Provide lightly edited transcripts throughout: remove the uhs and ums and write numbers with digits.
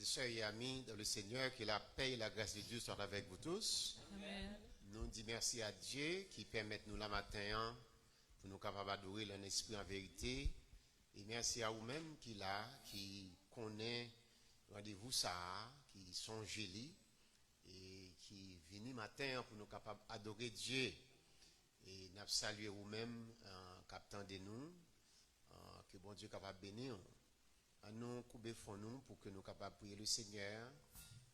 sœurs et amis dans le Seigneur, que la paix et la grâce de Dieu soient avec vous tous. Amen. Nous disons merci à Dieu qui permet nous la matin pour nous capables d'adorer l'esprit en vérité. Et merci à vous-même qui connaît rendez-vous ça, qui sont gélis et qui viennent matin pour nous capables d'adorer Dieu. Et nous saluons vous-même, captant de nous, que bon Dieu capable de bénir. Nous couper nous pour que nous capables de prier le Seigneur.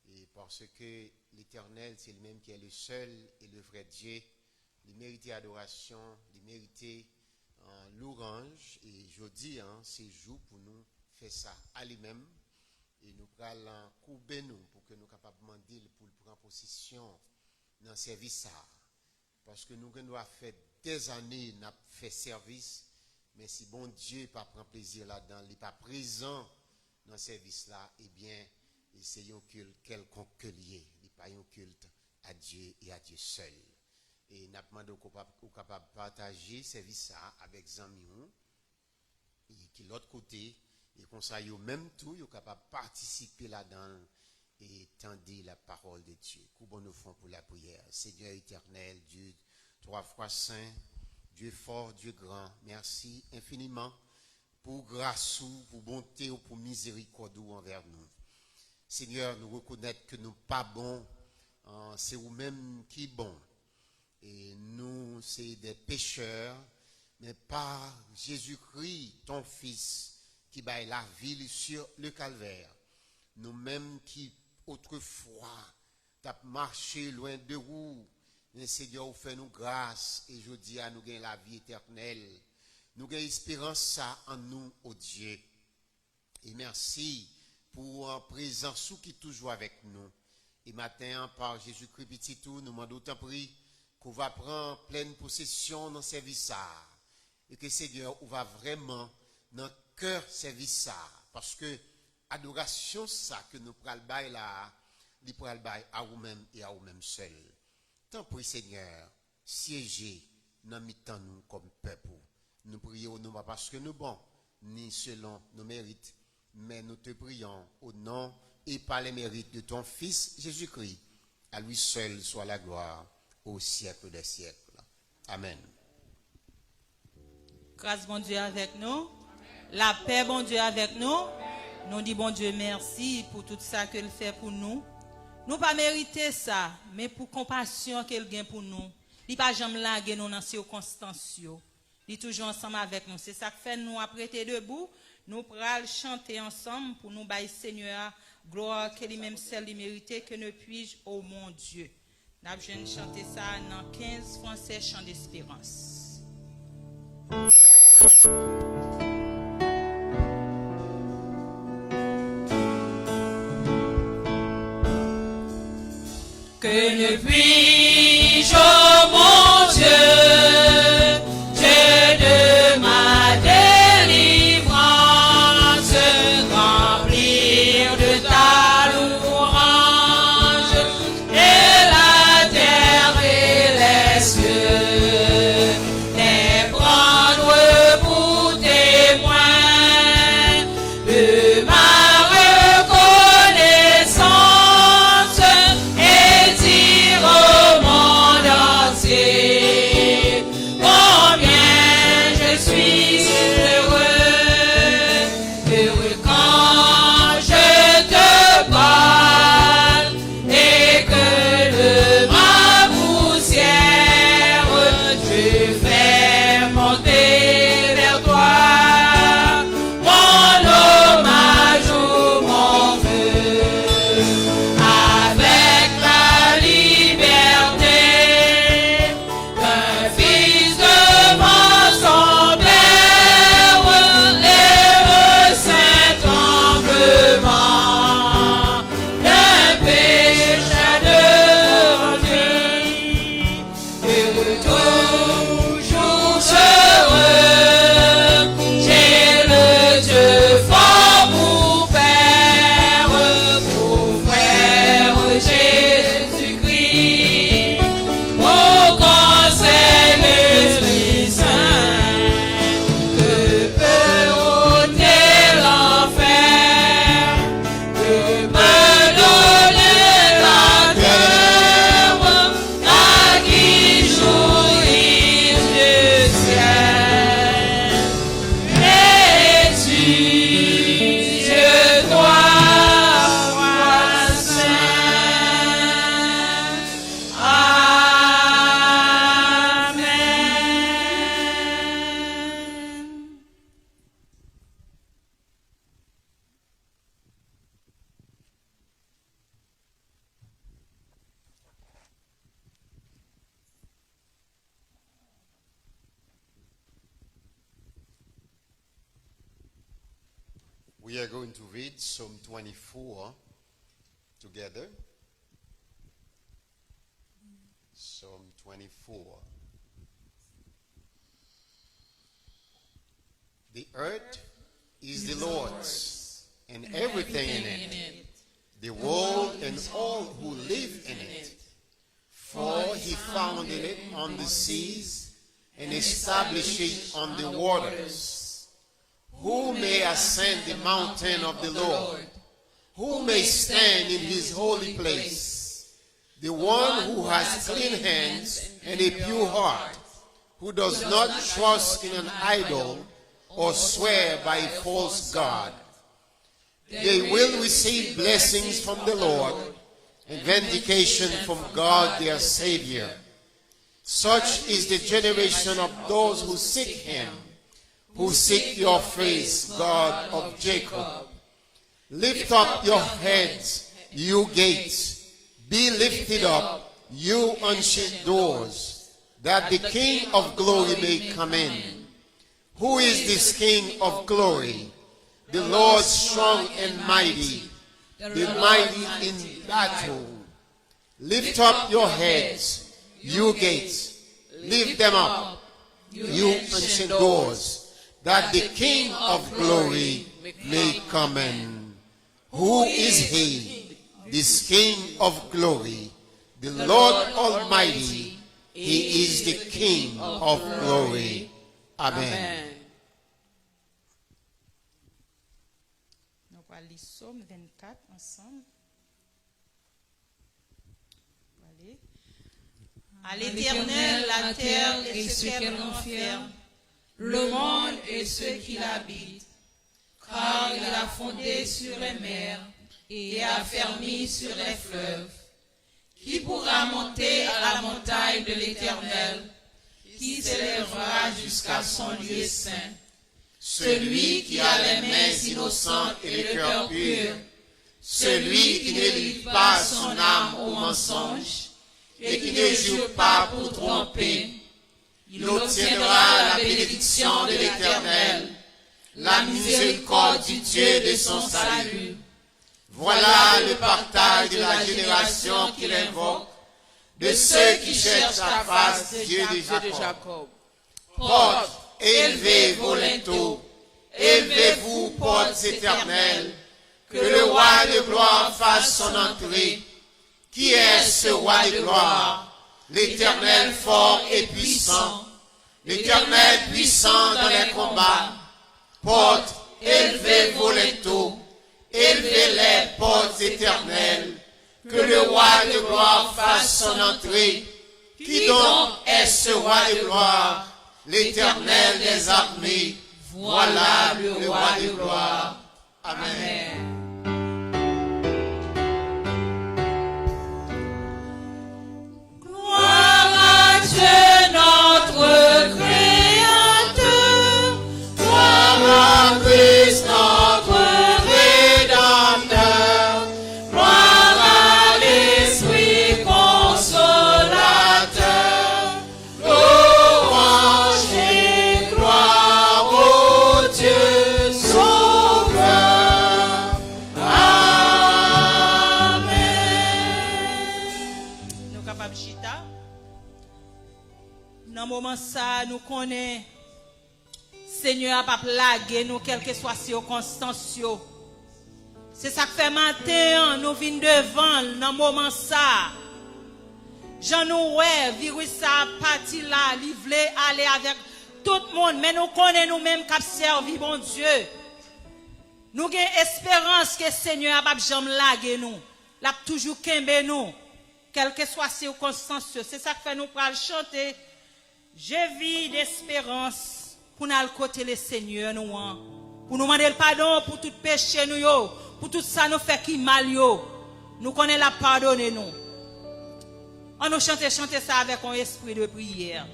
Et parce que l'Éternel, c'est lui-même qui est le seul et le vrai Dieu. Il mérite adoration, il mérite l'orange. Et je dis, c'est jour pour nous faire ça à lui-même. Et nous allons couper nous pour que nous capables de demander pour prendre possession dans le service. Parce que nous avons fait des années, nous avons fait service. Mais si bon Dieu pas prend plaisir là-dedans, il n'est pas présent dans ce service-là, eh bien, c'est un culte quelconque lié. Il n'est pas un culte à Dieu et à Dieu seul. Et nous demandé aux capables de partager ce service-là avec les amis et qui l'autre côté, et comme ça, ils même tout, ils sont capables de participer là-dedans et tendre la parole de Dieu. Coupons nous fond pour la prière. Seigneur éternel, Dieu, 3 fois saint, Dieu fort, Dieu grand, merci infiniment pour grâce, pour bonté ou pour miséricorde envers nous. Seigneur, nous reconnaissons que nous pas bons, c'est vous-même qui bon. Et nous, c'est des pécheurs, mais par Jésus-Christ, ton Fils, qui baille la vie sur le calvaire. Nous-mêmes qui, autrefois, t'as marché loin de vous, mais Seigneur, vous fait nous grâce et je dis à nous gagner la vie éternelle. Nous gagnons espérance ça en nous, au Dieu. Et merci pour la présence qui est toujours avec nous. Et maintenant, par Jésus-Christ, petit tout, nous demandons autant prix qu'on va prendre pleine possession dans ce service. Et que Seigneur, on va vraiment dans le cœur service ça. Parce que adoration ça que nous prenons là, nous prenons à vous-même et à vous-même seuls. Tant pour Seigneur, siégez dans mi-temps nous comme peuple. Nous prions non pas parce que nous bons, ni selon nos mérites, mais nous te prions au nom et par les mérites de ton Fils Jésus-Christ. À lui seul soit la gloire au siècle des siècles. Amen. Grâce bon Dieu avec nous. La paix bon Dieu avec nous. Nous disons bon Dieu merci pour tout ça qu'il fait pour nous. Nous pas mériter ça, mais pour compassion qu'il gagne pour nous. Il pas jamais laguer nous dans ces circonstances. Il est toujours ensemble avec nous. C'est ça qui fait nous apprêter debout. Nous pourrons chanter ensemble pour nous bailler Seigneur gloire que lui-même seul mérité que ne puis-je ô mon Dieu. Nous allons chanter ça dans 15 français chant d'espérance. Que ne puis-je, ô mon Dieu, Dieu de ma délivrance, remplir de ta louange, et la terre et les cieux, les prendre pour témoins de ma reconnaissance. Et dire We are going to read Psalm 24 together. Psalm 24. The earth is the Lord's, and everything in it, the world and all who live in it. For he founded it on the seas and established it on the waters. Who may ascend the mountain of the Lord? Who may stand in his holy place? The one who has clean hands and a pure heart, who does not trust in an idol or swear by a false god. They will receive blessings from the Lord and vindication from God their Savior. Such is the generation of those who seek him, who seek your face, God of Jacob. Lift up your heads, you gates. Be lifted up, you ancient doors, that the King of glory may come in. Who is this King of glory? The Lord strong and mighty, the mighty in battle. Lift up your heads, you gates. Lift them up, you ancient doors, that the King of glory may come in. Who is he, this King of glory? The Lord Almighty, he is the King of glory. Amen. Nous allons lire Psaume 24 ensemble. Allez. À l'Éternel, la terre et ce qu'elle renferme, le monde et ceux qui l'habitent, car il a fondé sur les mers et a fermé sur les fleuves. Qui pourra monter à la montagne de l'Éternel? Qui s'élèvera jusqu'à son lieu saint? Celui qui a les mains innocentes et le cœur pur, celui qui ne livre pas son âme au mensonge et qui ne jure pas pour tromper. Il obtiendra la bénédiction de l'Éternel, la miséricorde du Dieu de son salut. Voilà le partage de la génération qu'il invoque, de ceux qui cherchent la face de Dieu de Jacob. Portes, élevez vos linteaux, élevez-vous, portes éternelles, que le roi de gloire fasse son entrée. Qui est ce roi de gloire? L'Éternel fort et puissant, l'Éternel puissant dans les combats. Portes, élevez vos linteaux, élevez-les, portes éternelles, que le roi de gloire fasse son entrée. Qui donc est ce roi de gloire? L'Éternel des armées, voilà le roi de gloire. Amen. Gloire à Dieu notre Créateur, gloire à Christ notre Rédempteur, gloire à l'Esprit consolateur, louange et gloire au Dieu sauveur. Amen. Nous capables chita. Dans le moment ça, nous connaissons Seigneur a pas plagué nous, quelles que soient les circonstances. C'est ça que fait matin, nous venons devant dans le moment ça. J'en nous ouais, virus ça parti là, livré aller avec tout le monde, mais nous connaissons nous-mêmes qui servi bon Dieu. Nous avons espérance que Seigneur a pas jamais lagué nous. L'a toujours kembe nous, quelles que soient les circonstances. C'est ça que fait nous pour chanter. Je vis d'espérance. Pour nous côté le Seigneur nous pour nous demander le pardon pour tout péché nous yo, pour tout ça nous fait qui mal yo, nous connaît la pardonner nous. On nous chanter ça avec un esprit de prière.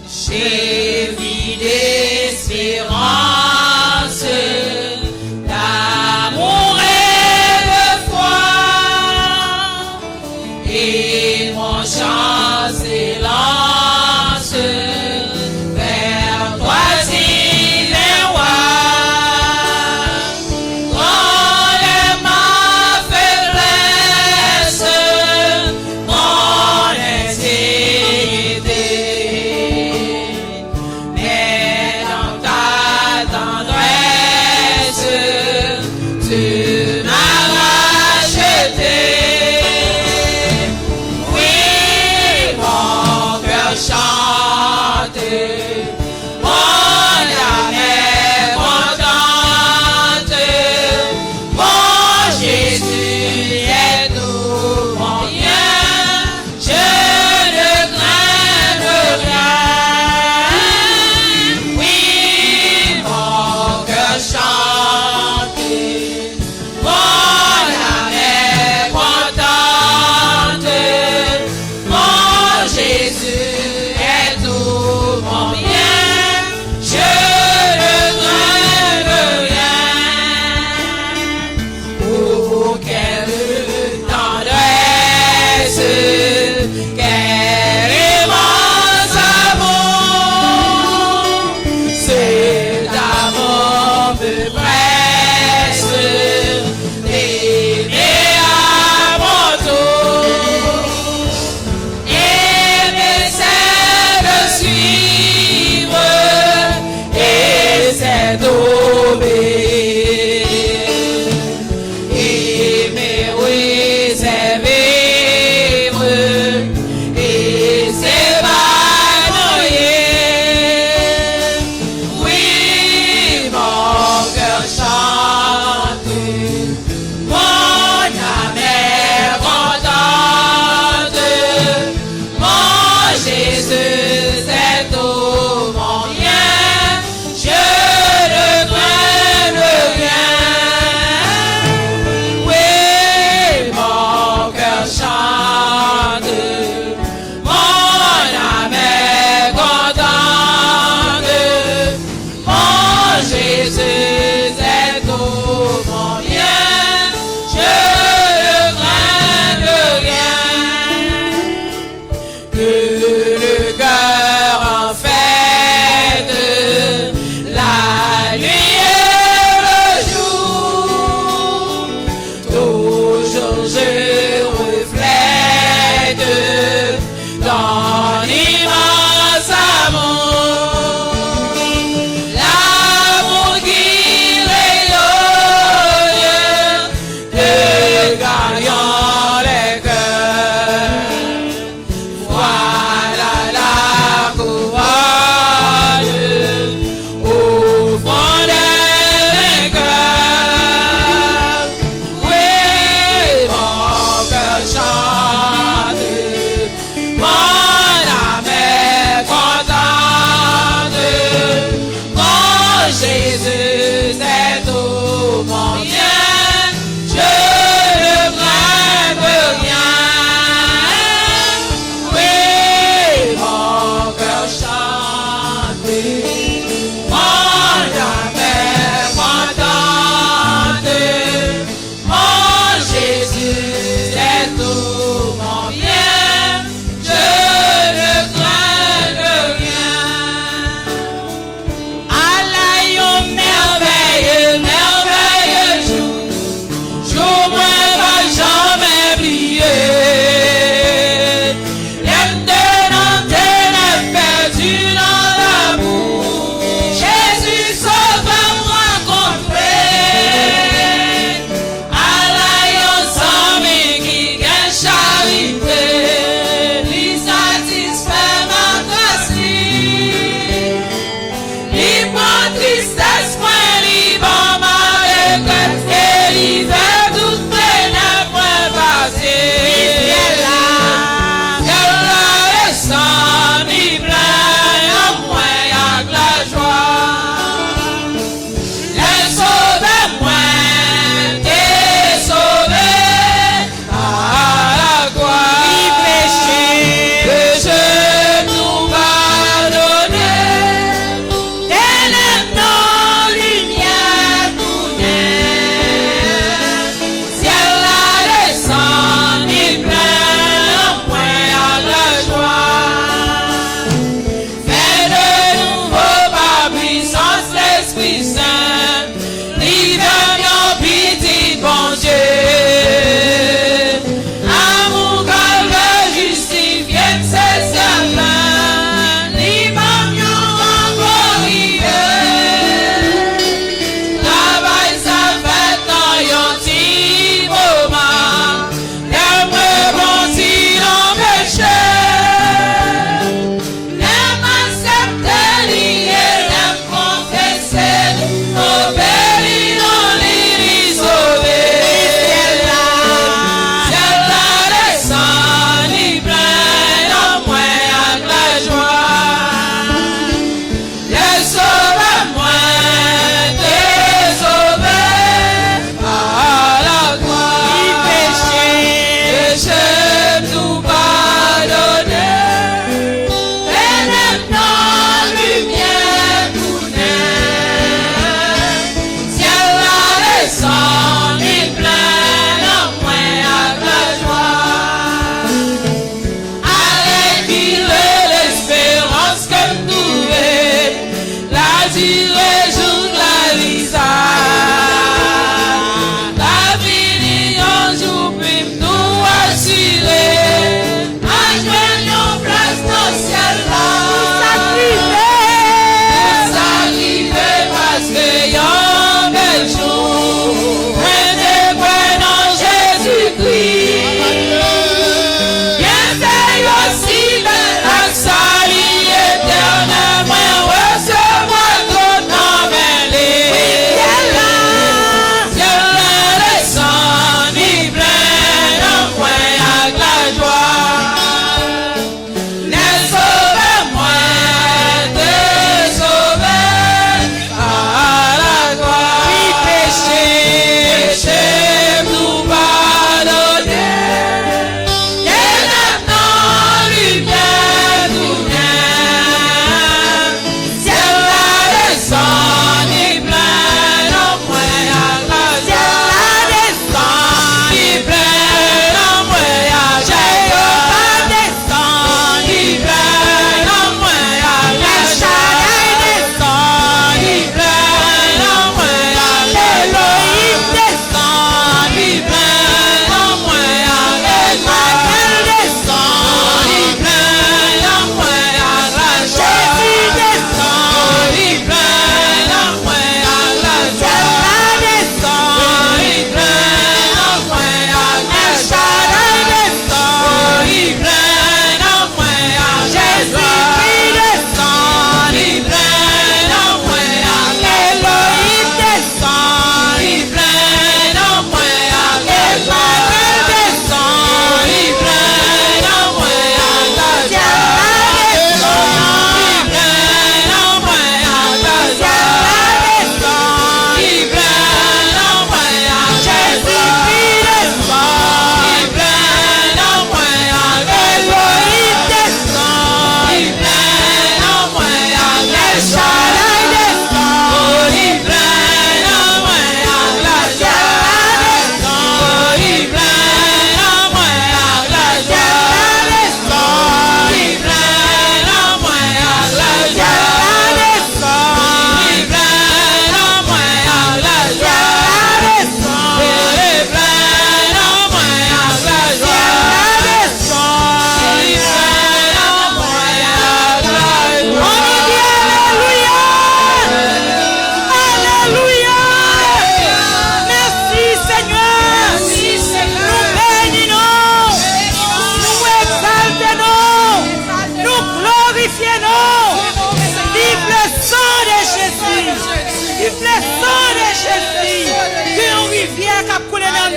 J'ai vis d'espérance, d'amour et de foi, et que le cœur en fête, la nuit et le jour, toujours je reflète ton immense amour, l'amour qui rayonne, que gagnant les cœurs. Voilà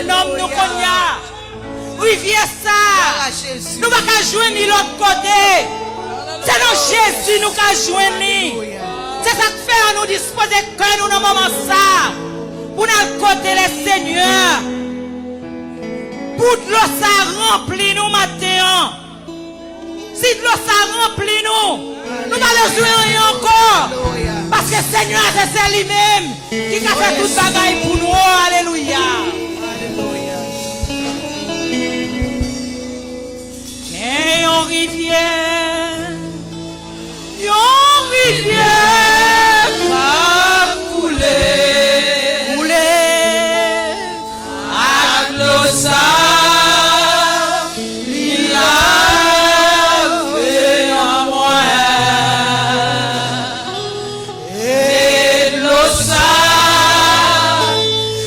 nom nous konya. Rivière ça. Jésus. Nous pas qu'à joindre l'autre côté. C'est dans Jésus nous qu'à joindre. C'est ça qui fait à nous disposer que nous dans moment ça. Pour nous côté les seigneurs. Pour de l'eau ça remplit nous matin. Si de l'eau ça remplit nous. Nous allons jouer rien encore. Parce que le Seigneur c'est lui-même qui a fait toute bagaille pour nous. Alléluia. Et en rivière, Va couler. couler. À l'eau ça. Il a fait en moi. Et de l'eau ça.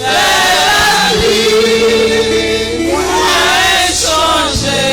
Fait la vie. Pour changer.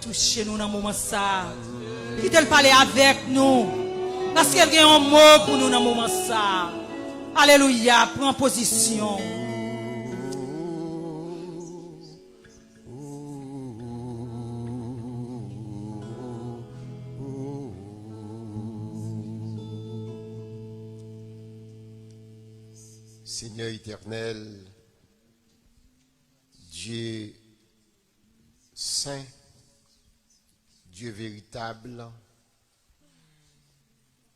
Toucher nous dans le moment ça. Qui te parler avec nous. Parce qu'il y a un mot pour nous dans le moment ça. Alléluia. Prends position. Seigneur éternel, Dieu saint, Dieu véritable,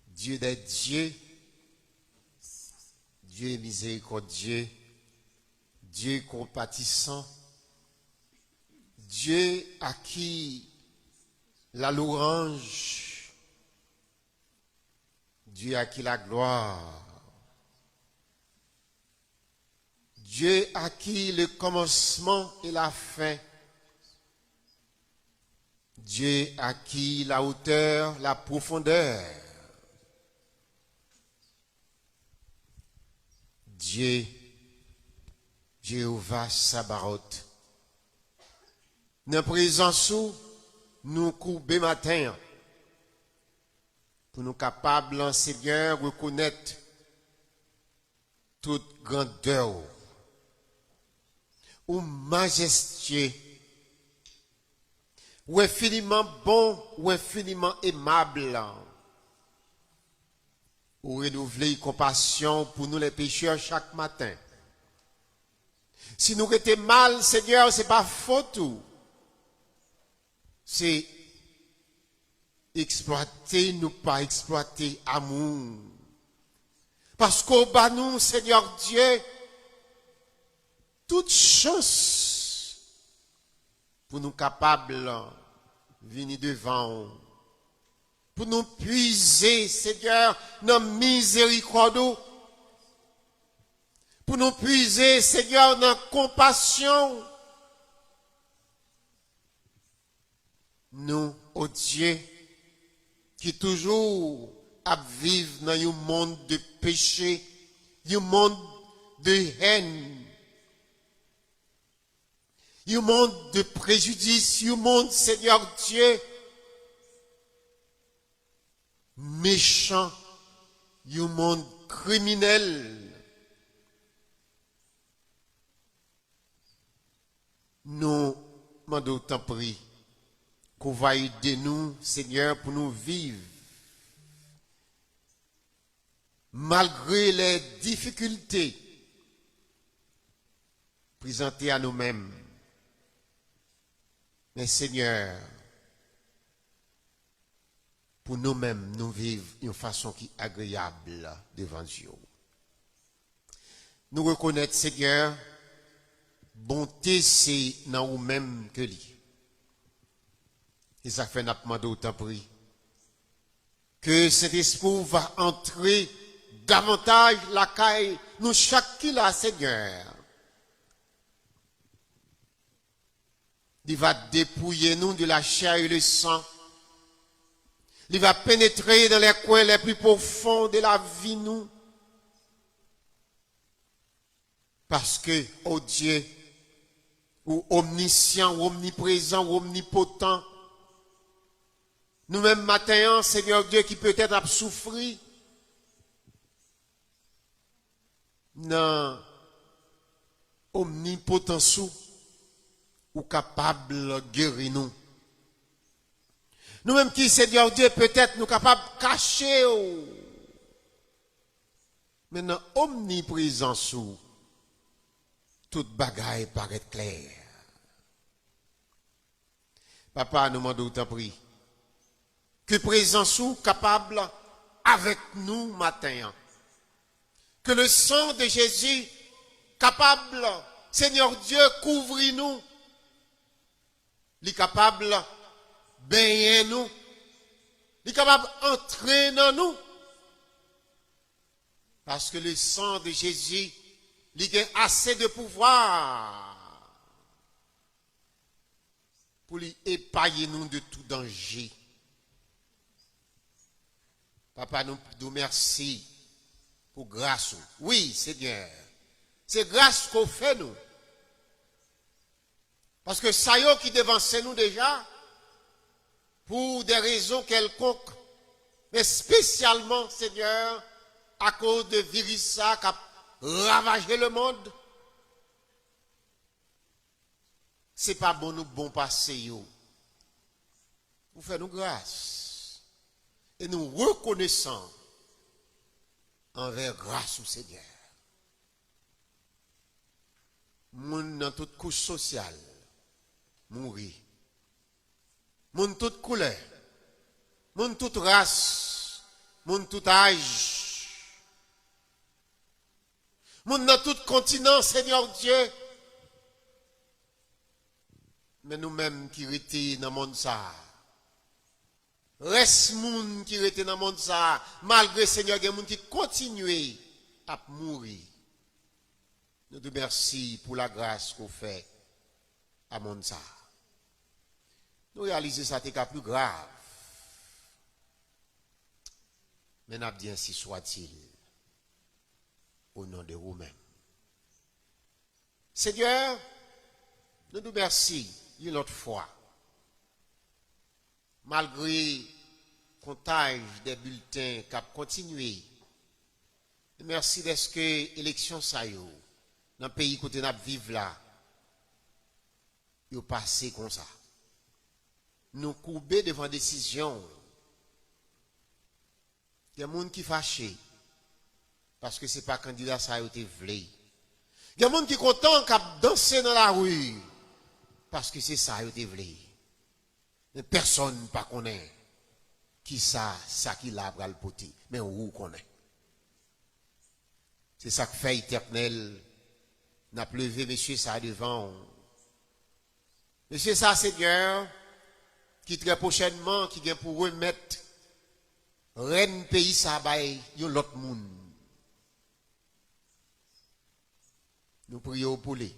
Dieu des dieux, Dieu miséricordieux, Dieu compatissant, Dieu à qui la louange, Dieu à qui la gloire, Dieu à qui le commencement et la fin, Dieu à qui la hauteur, la profondeur, Dieu, Jéhovah Sabaoth. Dans présence où nous courbons matin, pour nous capables, Seigneur, reconnaître toute grandeur ou majestueux, ou infiniment bon, ou infiniment aimable, ou renouveler compassion pour nous les pécheurs chaque matin. Si nous étions mal, Seigneur, c'est pas faute. C'est exploiter, nous pas exploiter amour. Parce qu'au bas nous, Seigneur Dieu, toute chance pour nous capables venir devant pour nous puiser, Seigneur, dans miséricorde, pour nous puiser, Seigneur, dans compassion. Nous, oh Dieu, qui toujours vivent dans un monde de péché, un monde de haine, un monde de préjudice, un monde, Seigneur Dieu, méchant, un monde criminel. Nous demandons tant pris qu'on va aider nous, Seigneur, pour nous vivre malgré les difficultés présentées à nous-mêmes. Mais Seigneur, pour nous-mêmes, nous vivre d'une façon qui est agréable devant Dieu. Nous reconnaître, Seigneur, bonté, c'est dans nous-mêmes que lui. Et ça fait notre demande autant pris. Que cet esprit va entrer davantage la caille, nous chaque qui là, Seigneur. Il va dépouiller nous de la chair et le sang. Il va pénétrer dans les coins les plus profonds de la vie, nous. Parce que, oh Dieu, ou omniscient, ou omniprésent, ou omnipotent, nous-mêmes matin, Seigneur Dieu, qui peut-être a souffri, non, omnipotence ou capable de guérir nous. Nous-mêmes qui, Seigneur Dieu, peut-être nous capables de cacher. Maintenant, omniprésence ou toute bagaille paraît claire. Papa, nous demandons autant pris. Que présence ou capable avec nous matin. Que le sang de Jésus capable, Seigneur Dieu, couvre-nous. Il est capable baigner nous. Il est capable d'entrer dans nous. Parce que le sang de Jésus, il a assez de pouvoir pour lui épargner nous de tout danger. Papa, nous merci pour grâce. Oui, Seigneur. C'est grâce qu'on fait nous. Parce que ça y est qui devance nous déjà, pour des raisons quelconques, mais spécialement, Seigneur, à cause de virus qui a ravagé le monde. C'est pas bon nous bon passer. Vous faites nous grâce. Et nous reconnaissons envers grâce au Seigneur. Moun dans toute couche sociale, mourir. Moun toute couleur, moun toute race, moun tout âge. Moun dans tout continent, Seigneur Dieu. Mais nous-mêmes qui étions dans le monde ça, reste moun qui étaient dans le monde ça, malgré Seigneur, il y a des gens qui continuent à mourir. Nous te remercions pour la grâce qu'on fait à monde ça. Nous réalisons ça c'est plus grave. Mais nous dit ainsi soit-il au nom de vous-même. Seigneur, nous te remercions une autre fois. Malgré le comptage des bulletins qui a continué, merci d'être que l'élection ça y est, dans le pays où nous vivons là, il est passé comme ça. Nous courbons devant la décision. Il y a des gens qui sont fâchés parce que ce n'est pas candidat ça a été voulu. Il y a des gens qui sont contents qui dansé dans la rue parce que c'est ça a été voulu. Mais personne ne connaît qui ça qui l'a le poté, mais où connaît. C'est ça que fait éternel n'a pleuvé monsieur ça devant. Monsieur ça Seigneur, qui très prochainement, qui vient pour remettre reine pays ça bail yon l'autre monde. Nous prions pour lui.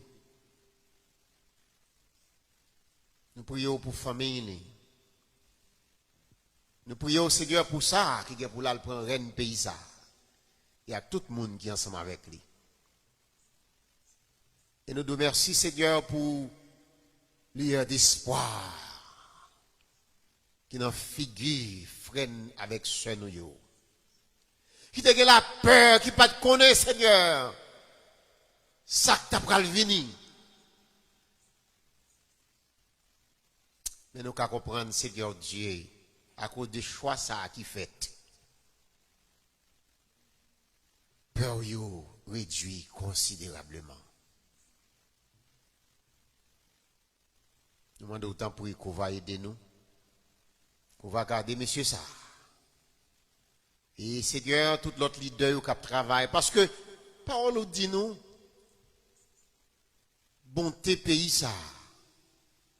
Nous prions pour famille. Nous prions Seigneur pour ça, qui est pour là prendre reine pays ça. Il y a tout le monde qui est ensemble avec lui. Et nous te remercions Seigneur pour l'heure d'espoir qui n'en figure freine avec ce nous. Qui te la peur, qui pas te connaît Seigneur. Ça que t'as pral venir. Mais nous qu'à comprendre Seigneur Dieu à cause des choix ça qui fait. Peur yo réduit considérablement. Nous demandons autant pour qu'on va aider nous. Qu'on va garder monsieur ça. Et Seigneur, tout l'autre leader qui travaille. Parce que, parole nous dit nous, bonté pays ça.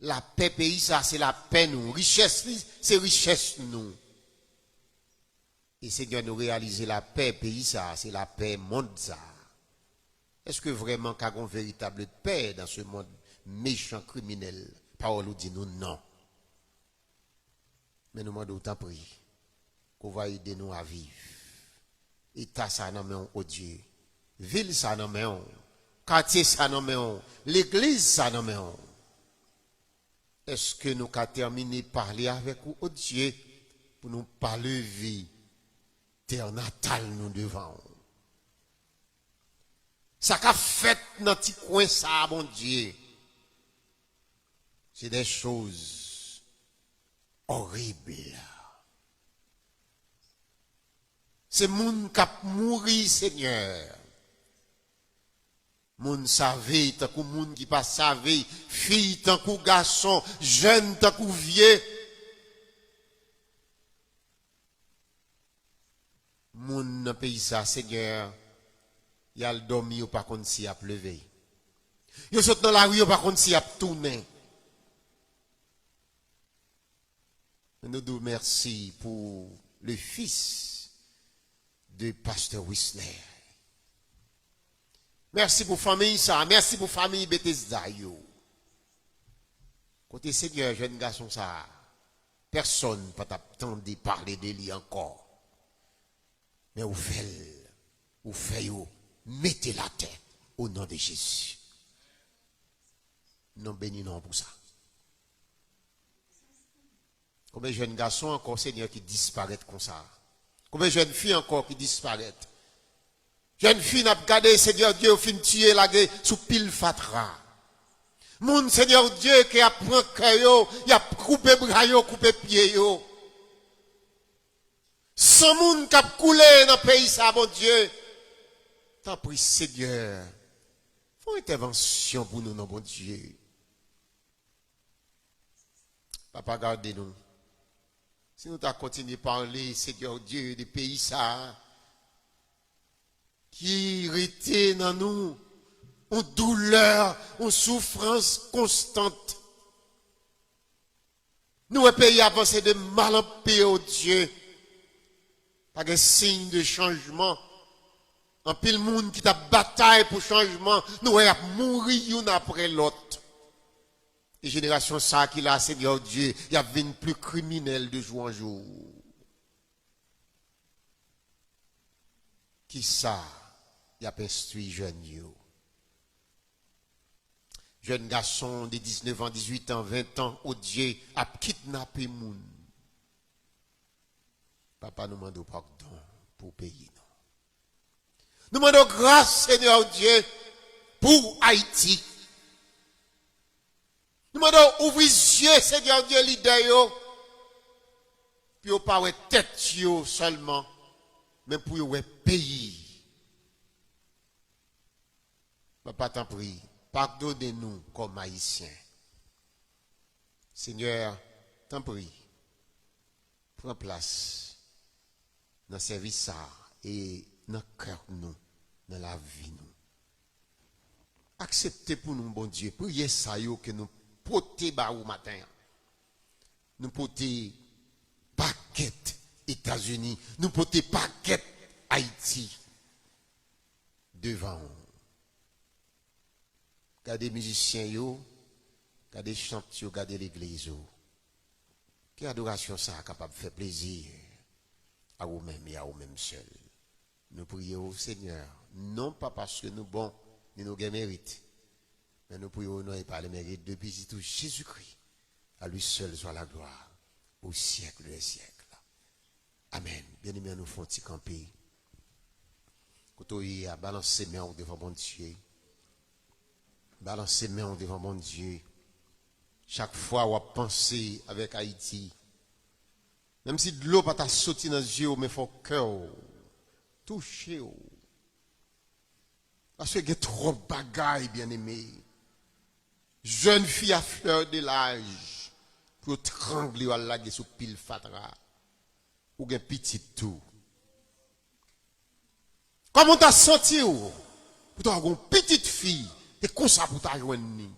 La paix pays ça, c'est la paix nous. Richesse, c'est richesse nous. Et Seigneur, nous réaliser la paix pays ça, c'est la paix monde ça. Est-ce que vraiment qu'il y a une véritable paix dans ce monde méchant, criminel? Parole nous dit nous non. Mais nous demandons autant prier qu'on va aider nous à vivre. État ça non mais on Dieu. Ville ça non mais on. Quartier ça non mais on. L'église ça non mais on. Est-ce que nous avons terminé par parler avec vous, oh Dieu, pour nous pas lever terre natale nous devant. Ça qu'a fait dans petit coin ça, bon Dieu. C'est des choses horribles. C'est moun qui a mouru, Seigneur. Moun savait, tant que moun qui pas savait, fille tant que garçon, jeune tant que vieux. Moun dans pays ça, Seigneur, y a le dormi ou pas contre si a pleuvé. Yo saute dans la rue ou pas contre si a tourné. Nous nous merci pour le fils de pasteur Whistler. Merci pour famille ça, merci pour famille Bethesda yo. Côté Seigneur, jeune garçon ça, personne ne peut attendre de parler de lui encore. Mais vous faites, mettez la tête au nom de Jésus. Nous bénissons pour ça. Combien de jeunes garçons encore, Seigneur, qui disparaissent comme ça? Combien de jeunes filles encore qui disparaissent? Jeunes filles n'a pas gardé, Seigneur Dieu, au fin de tuer la guerre sous pile fatra. Mon Seigneur Dieu qui a pris cœur, il a coupé bras, coupé pied. Sans monde qui a coulé dans le pays, ça, mon Dieu. T'en prie, Seigneur. Faut intervention pour nous, non, bon Dieu. Papa, gardez-nous. Si nous t'as continué à parler, Seigneur Dieu, des pays, ça, qui irritent dans nous, en douleur, en souffrance constante. Nous, un pays avancé de mal en paix, oh Dieu. Pas de signe de changement. En pile monde qui t'a bataille pour changement, nous allons mourir l'un après l'autre. Et génération ça qui l'a, Seigneur Dieu, il y a une plus criminelle de jour en jour. Qui ça, il a instruit jeune yo. Jeune garçon de 19 ans, 18 ans, 20 ans, oh Dieu, a kidnappé moun. Papa nous demande pardon pour payer. Nous demandons grâce, Seigneur Dieu, pour Haïti. Nous demandons ouvrir les yeux, Seigneur Dieu, leader yo. Puis on pas tête yo seulement, mais pour le pays. Papa t'en prie, pardonnez-nous comme Haïtiens. Seigneur, t'en prie, prends place dans le service et dans le cœur nous, dans la vie nous. Acceptez pour nous, bon Dieu, priez ça yo que nous porter bas au matin. nous porter paquet États-Unis, nous porter paquet Haïti devant. Regardez musiciens yo, regardez chanteurs, regardez l'église yo. Quelle adoration ça est capable de faire plaisir à vous-même et à vous-même seuls. Nous prions au Seigneur, non pas parce que nous bons, ni nous gagnons mérite, mais nous prions au nom et par le mérite de tout Jésus-Christ. À lui seul soit la gloire, au siècle des siècles. Amen. Bien-aimés, nous font petit camper. Quand on a balancé mes mains devant mon Dieu, balancer mes mains devant mon Dieu. Chaque fois on pensé avec Haïti, même si de l'eau pas t'a sauté dans les yeux, mais il faut cœur toucher. Parce que il y a trop de bagailles, bien aimé. Jeune fille à fleur de l'âge, pour trembler ou à laguer sous pile fatra, ou un petit tout. Comment t'as senti ou? Pour t'avoir une petite fille, t'es comme ça pour t'avoir joindre.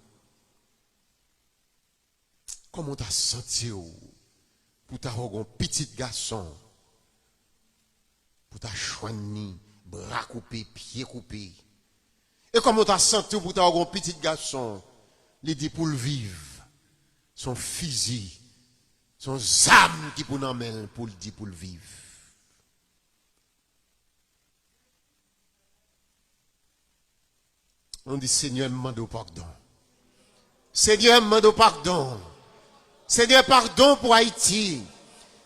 Comment t'as senti ou? Pour t'avoir un petit garçon, pour t'avoir joindre, bras coupés, pieds coupés. Et comment t'as senti pour t'avoir un petit garçon, il dit pour le vivre, son physique, son âme qui pour nous mêler, pour le dire pour le vivre. On dit Seigneur, demande pardon. Seigneur, demande pardon. Seigneur, pardon pour Haïti.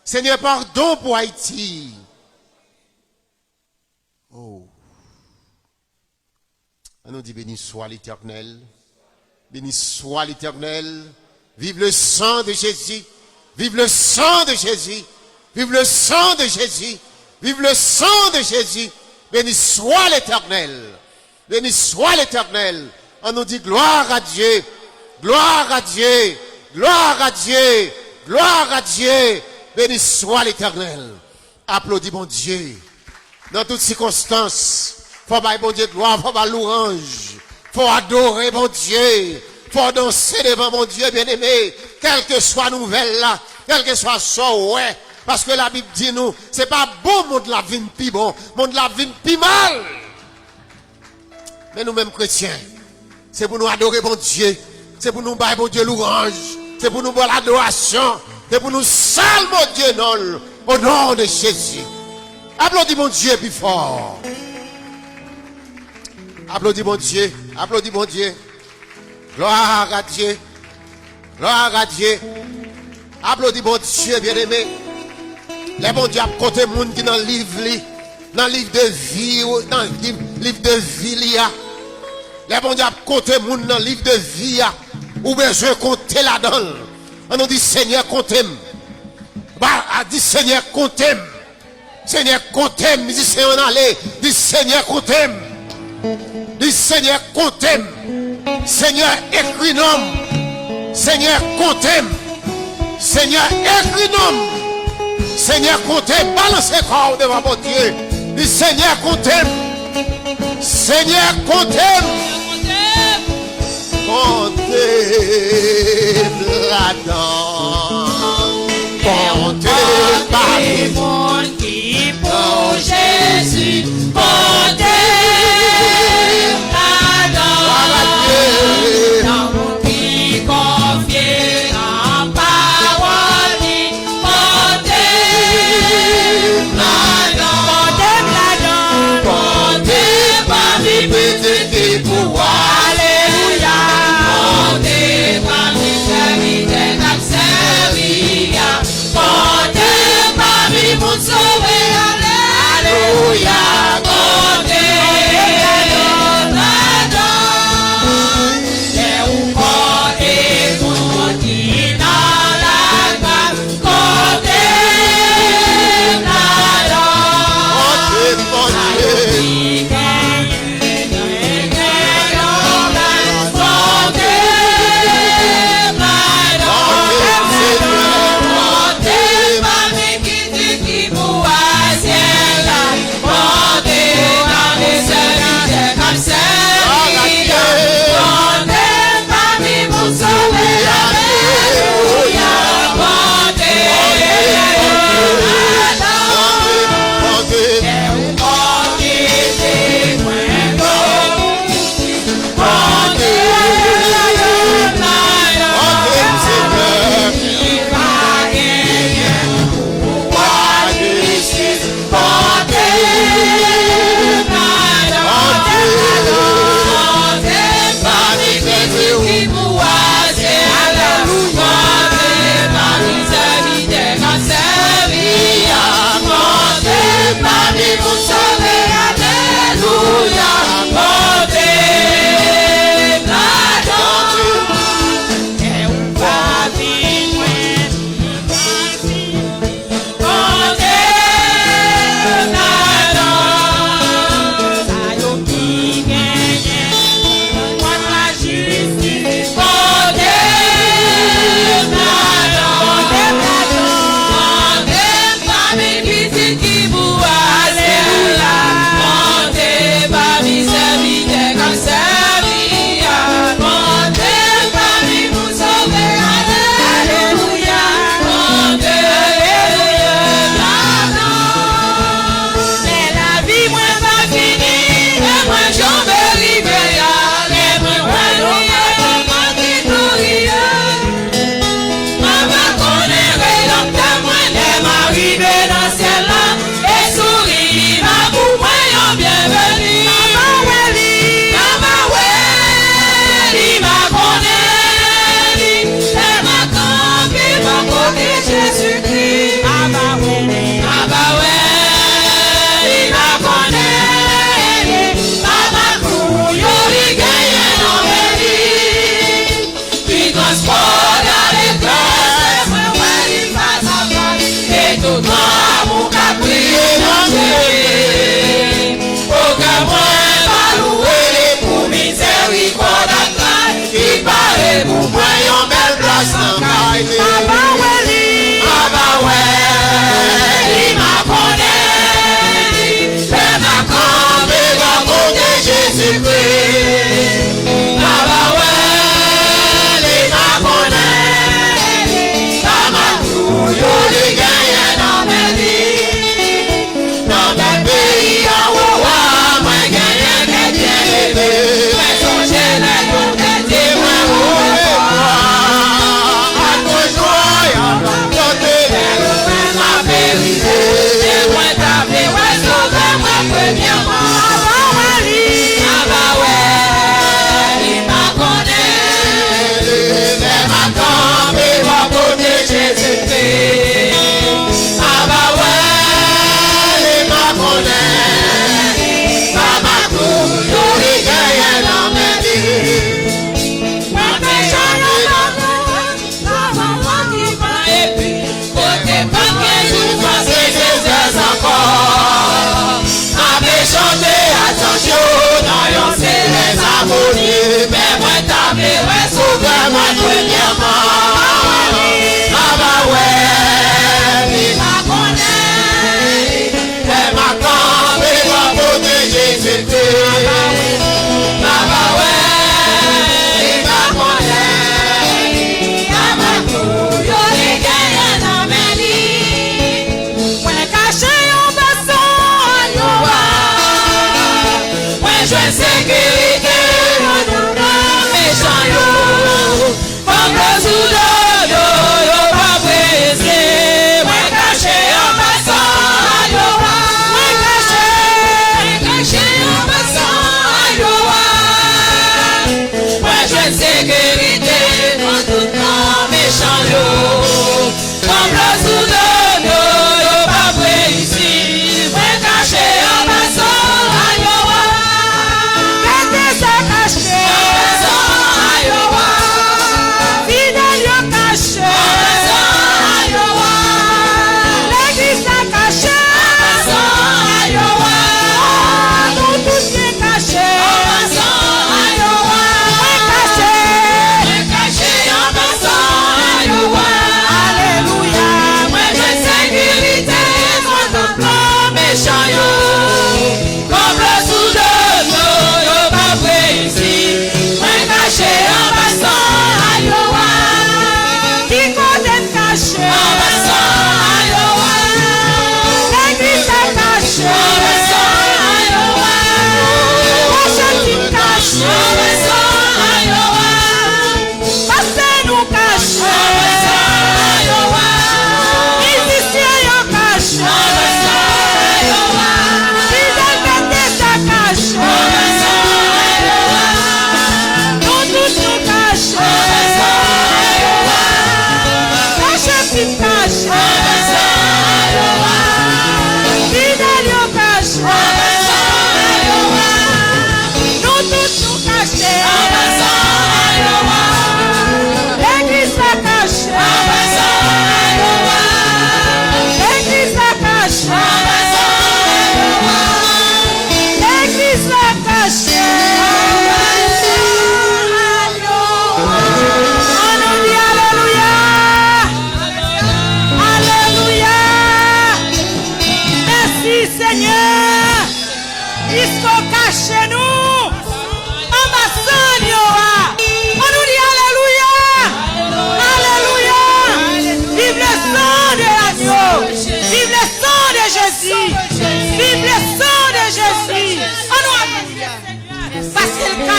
Seigneur, pardon pour Haïti. Oh. On nous dit béni soit l'Éternel. Béni soit l'Éternel. Vive le sang de Jésus. Vive le sang de Jésus. Vive le sang de Jésus. Vive le sang de Jésus. Béni soit l'Éternel. Béni soit l'Éternel. On nous dit gloire à Dieu. Gloire à Dieu. Gloire à Dieu. Gloire à Dieu. Béni soit l'Éternel. Applaudis mon Dieu. Dans toutes circonstances, faut bailler bon Dieu gloire, faut bailler louange. Faut adorer mon Dieu. Faut danser devant mon Dieu bien-aimé. Quelle que soit nouvelle là, quel que soit ça, ouais. Parce que la Bible dit nous, c'est pas bon monde la vie plus bon, monde la vie plus mal. Mais nous-mêmes chrétiens, c'est pour nous adorer mon Dieu, c'est pour nous bailler mon Dieu louange, c'est pour nous voir l'adoration, c'est pour nous saluer mon Dieu non, au nom de Jésus. Applaudis mon Dieu plus fort. Applaudis mon Dieu, applaudis mon Dieu. Gloire à Dieu. Gloire à Dieu. Applaudis mon Dieu bien-aimé. Les bon Dieu a côté monde qui dans le livre de vie, dans le livre de vie. Les bon Dieu a côté monde dans le livre de vie. Ou besoin compter là-dedans. On nous dit Seigneur comptez-moi. Bah, a dit Seigneur comptez-moi. Seigneur comptez-moi. Dit Seigneur allez. Dit Seigneur comptez-moi. Dit Seigneur comptez-moi. Seigneur écris nom. Seigneur comptez-moi. Seigneur écris nom. Seigneur comptez-moi. Balancez corps devant mon Dieu. Dit Seigneur comptez-moi. Seigneur comptez-moi. Comptez là-dedans. Comptez par les monde qui pour Jésus. Comptez là-dedans. Dans mon qui confié en parole. Comptez là-dedans. Comptez par mes petits pouvoirs. Mon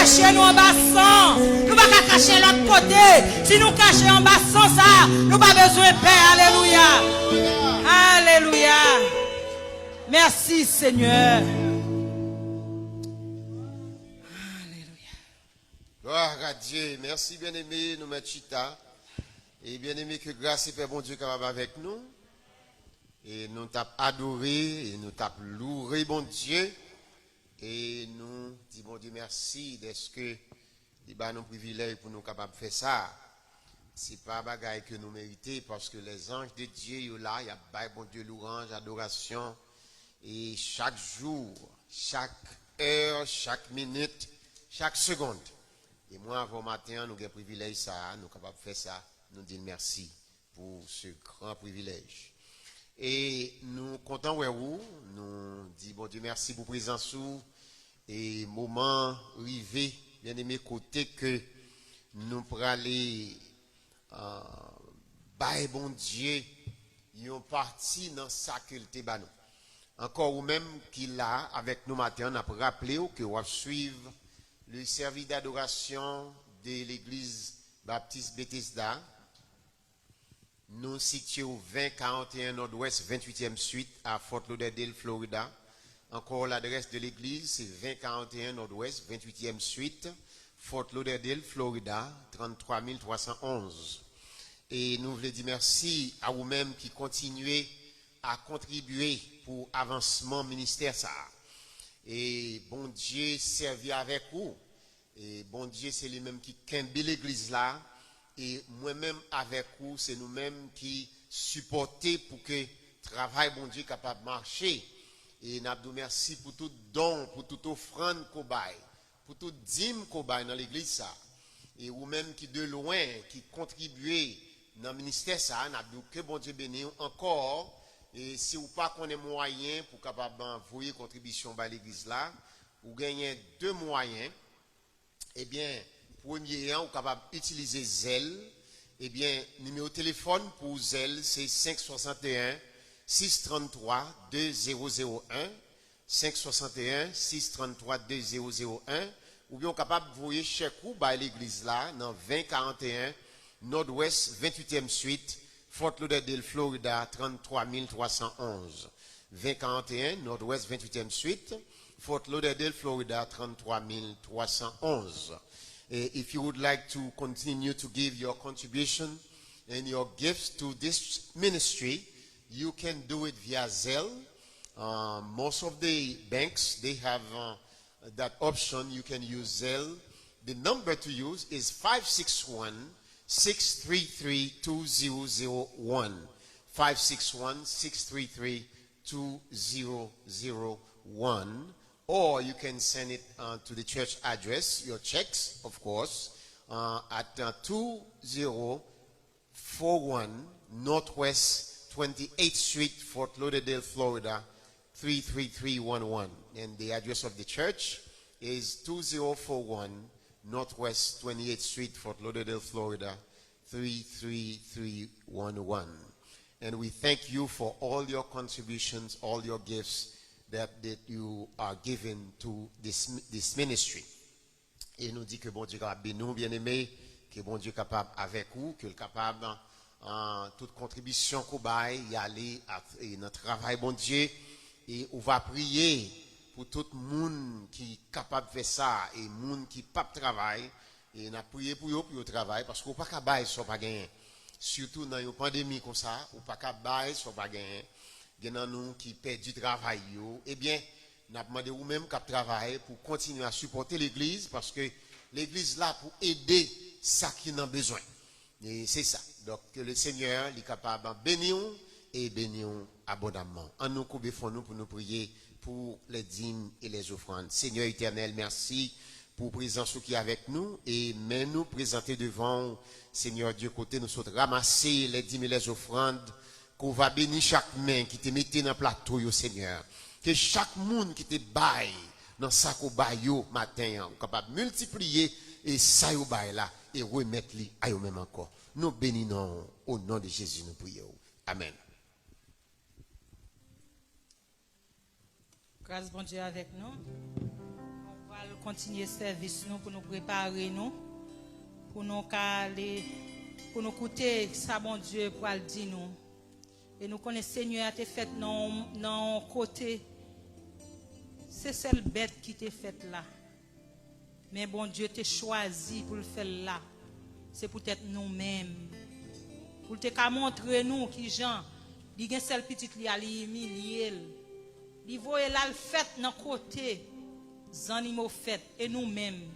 Cacher nous en bas sang, nous pas cacher l'autre côté. Si nous cachons en bas sans ça, nous pas besoin de paix. Alléluia. Alléluia. Merci Seigneur. Alléluia. Gloire à Dieu. Merci bien-aimé, nous mettons chita. Et bien-aimé, que grâce et paix bon Dieu capable avec nous. Et nous t'avons adoré, et nous t'avons loué bon Dieu. Et nous disons bon Dieu merci d'être que il bat nos privilèges pour nous capables de faire ça. C'est pas bagaille que nous méritons parce que les anges de Dieu sont là, il y a bon Dieu louange, adoration et chaque jour, chaque heure, chaque minute, chaque seconde. Et moi avant matin, nous avons privilège ça, nous capables de faire ça, nous disons merci pour ce grand privilège. Et nous comptons où nous disons bon Dieu merci pour présence et moment arrivé, bien aimé côté que nous pour aller bailler bon Dieu, ils ont parti dans sa culte banou. Encore ou même qu'il a avec nous matin, on a rappelé que on va suivre le service d'adoration de l'église baptiste Bethesda. Nous situons 2041 Nord-Ouest 28e suite à Fort Lauderdale, Florida. Encore l'adresse de l'église, c'est 2041 Nord-Ouest 28e suite, Fort Lauderdale, Florida, 33311. Et nous voulons dire merci à vous-même qui continuez à contribuer pour avancement ministère ça. Et bon Dieu servi avec vous. Et bon Dieu c'est lui-même qui kembe l'église là. Et moi-même avec vous, c'est nous-mêmes qui supportons pour que le travail bon Dieu capable de marcher. Et nous avons merci pour tout don, pour toute offrande qu'on baille, pour tout dîme qu'on baille dans l'église ça. Et vous-même qui de loin, qui contribuez dans le ministère ça, nous avons que bon Dieu bénisse encore. Et si vous pas qu'on ait moyen pour capable d'envoyer contribution à l'église là, vous gagnez deux moyens. Eh bien, premier, vous êtes capable d'utiliser Zelle. Eh bien, numéro de téléphone pour Zelle, c'est 561 633 2001. 561 633 2001. Ou bien, vous êtes capable d'envoyer chèque ou à l'église là, dans 2041 Nord-Ouest 28e suite, Fort Lauderdale, Florida, 33311. 2041 Nord-Ouest 28e suite, Fort Lauderdale, Florida, 33311. If you would like to continue to give your contribution and your gifts to this ministry, you can do it via Zelle. Most of the banks, they have that option. You can use Zelle. The number to use is 561-633-2001. 561-633-2001. Or you can send it to the church address, your checks, of course, at 2041 Northwest 28th Street, Fort Lauderdale, Florida, 33311. And the address of the church is 2041 Northwest 28th Street, Fort Lauderdale, Florida, 33311. And we thank you for all your contributions, all your gifts that you are given to this ministry. Et nous dit que bon Dieu capable nous bien aimé, que bon Dieu capable avec vous, que le capable toute contribution qu'on baille y aller et notre travail bon Dieu, et on va prier pour tout le monde qui est capable de faire ça et monde qui pas de travail, et on a prié pour eux pour le travail parce qu'on pas capable bailler sans pas gagner. Surtout dans une pandémie comme ça, on pas capable bailler sans pas gagner. Il y a nous qui perdent du travail, eh bien, nous avons demandé vous-même qui travailler pour continuer à supporter l'église parce que l'église là pour aider ça qui en a besoin. Et c'est ça. Donc, que le Seigneur est capable de bénir et bénir abondamment. En nous coupons nous pour nous prier pour les dîmes et les offrandes. Seigneur éternel, merci pour la présence qui est avec nous et mais nous présenter devant Seigneur Dieu côté nous sommes ramasser les dîmes et les offrandes. Qu'on va bénir chaque main qui te mette dans le plateau, yo, Seigneur. Que chaque monde qui te baille dans sa ko baille yo matin, capable de multiplier et ça yo baille là et remettre li à yo même encore. Nous bénissons au nom de Jésus, nous prions. Amen. Grâce bon Dieu avec nous. On va continuer le service nous pour nous préparer nous pour nous caler pour nous écouter ça bon Dieu pour le dire nous. Et nous connaissons Seigneur a été fait dans côté. C'est celle bête qui t'est faite là. Mais bon Dieu t'a choisi pour le faire là. C'est peut-être nous-mêmes. Pour te montrer nous qui gens, il y a celle petite li a humilié. Il voit là le fait dans côté. Les animaux fait et nous-mêmes.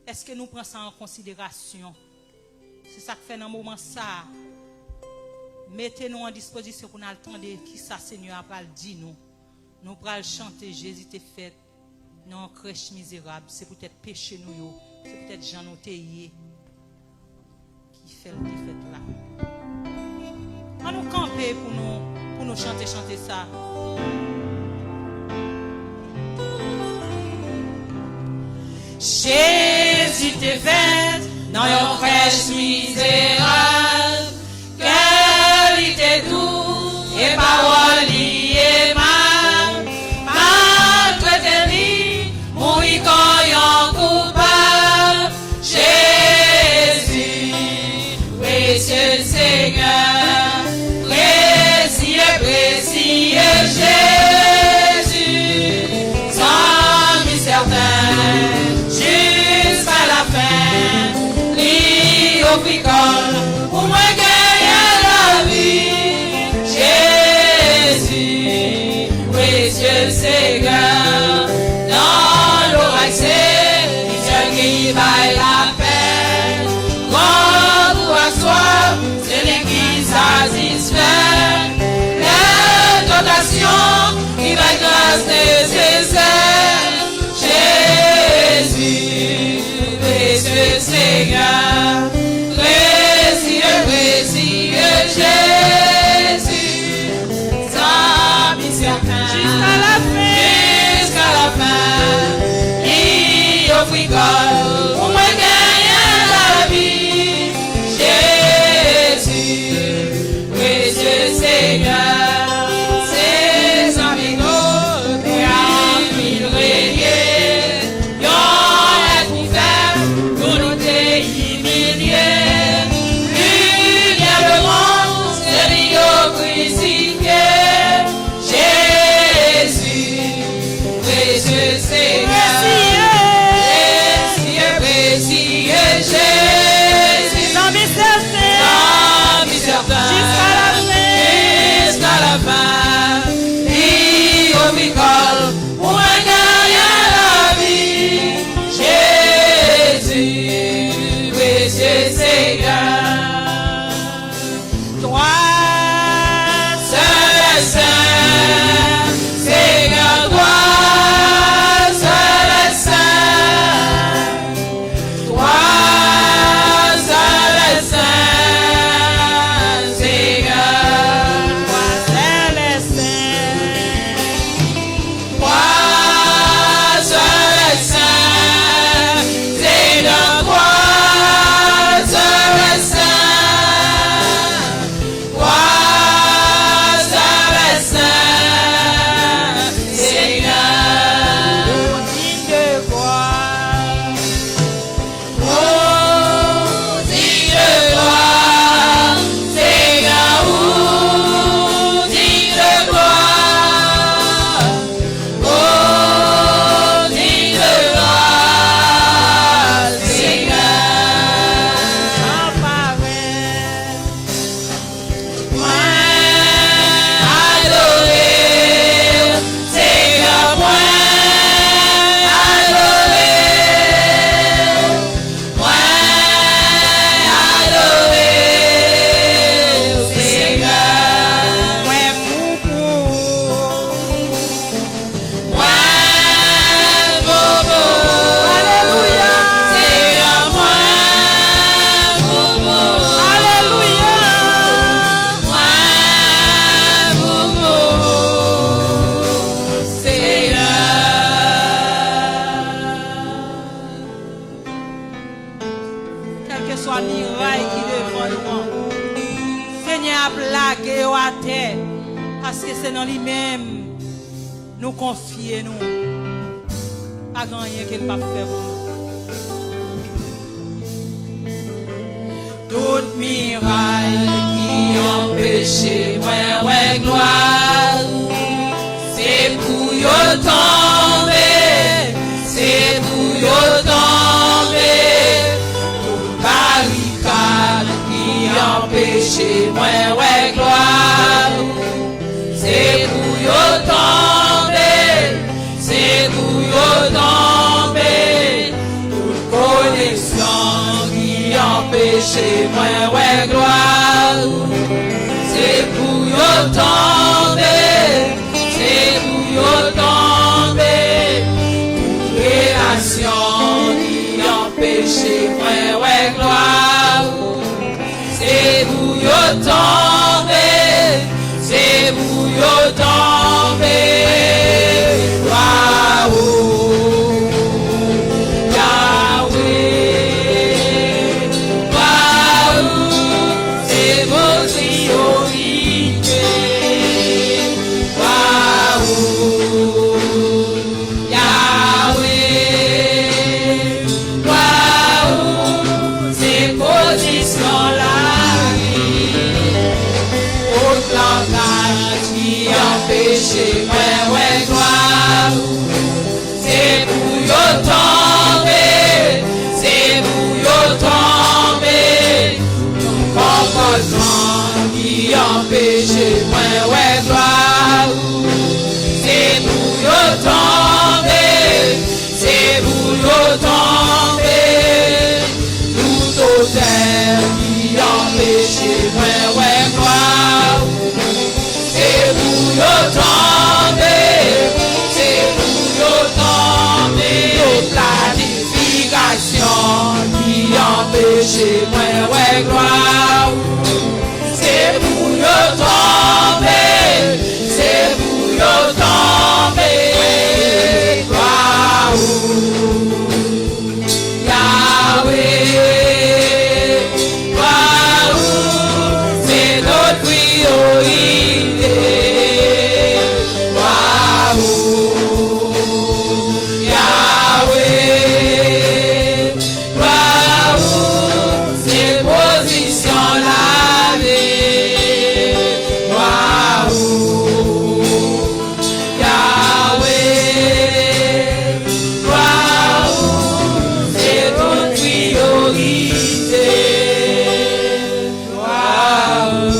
Est-ce que nous prenons ça en considération? C'est ça que fait dans le moment ça. Mettez-nous en disposition pour nous attendre qui ça Seigneur a pas dit nous. Nous pral chanter Jésus t'est fait non crèche misérable, c'est peut-être péché nous c'est peut-être Jean nous qui fait le fait là. On nous camper pour nous chanter ça. Jésus t'est fait dans yon crèche misérable. Qualité doux et parole aimable. Malgré lui, mourir quand yon coupable. Jésus, précieux Seigneur, précieux, précieux Jésus, sans mi certain, jusqu'à la fin, lui au fricole, pour moi gagner la vie. Jésus, précieux Seigneur, dans l'oracle, Dieu qui vaille la peine. Grand pour asseoir, c'est lui qui satisfait. Les dotations, qui va grâce nécessaire. Jésus, précieux Seigneur, précieux, précieux Jésus, sans mi-certain, jusqu'à la fin, il offre école, pour moi gagner la vie. Jésus, précieux Seigneur, ses amigos, et à mille régner, y'en est pour faire, pour nous humilier. Lumière le monde, c'est lui au crucifié. Jésus, précieux Seigneur, précieux, précieux Jésus, dans mes certains, jusqu'à la fin, lui au micole, pour un gagner la vie. Jésus, précieux Seigneur, toi seul est saint, Seigneur, toi seul est saint, toi seul est saint, Seigneur, toi seul est saint, toi seul est saint, Seigneur, toi seul est saint, toi seul est saint, Seigneur, digne de gloire, digne de gloire, Seigneur, digne de gloire, digne de gloire, Seigneur, sans pareil. Point adoré, Seigneur, point adoré, point adoré, Seigneur, point bobo, alléluia, Seigneur, point bobo, alléluia, point bobo, Seigneur. Quel que soit miraille qui devant nous, Seigneur a plagué à terre, parce que c'est dans lui-même nous confier nous. Pas grand rien qu'il pas faire pour nous. Toute miraille qui empêche moi ouais gloire, c'est pour yo tomber, c'est pour yo tomber. Toute barricade qui empêche moi ouais gloire, c'est pour yo tomber, c'est pour yo tomber. Toute connexion qui empêche moi ouais gloire, c'est pour yo tomber, c'est pour yo tomber. Toute relation qui empêche moi ouais gloire, c'est pour yo tomber, c'est pour yo tomber. Waouh, péché, moi, ouais, gloire. C'est pour yo tomber, c'est pour yo tomber. Tout autel qui empêche, moi, ouais, gloire. C'est pour yo tomber, c'est pour yo tomber. Nos planifications qui empêche, moi, ouais, gloire. C'est pour yo tomber, c'est pour yo tomber. Gloire, Yahweh, gloire, c'est notre priorité. Gloire, Yahweh, gloire, c'est position lavée. Gloire, Yahweh, gloire, c'est ton priorité. Gloire,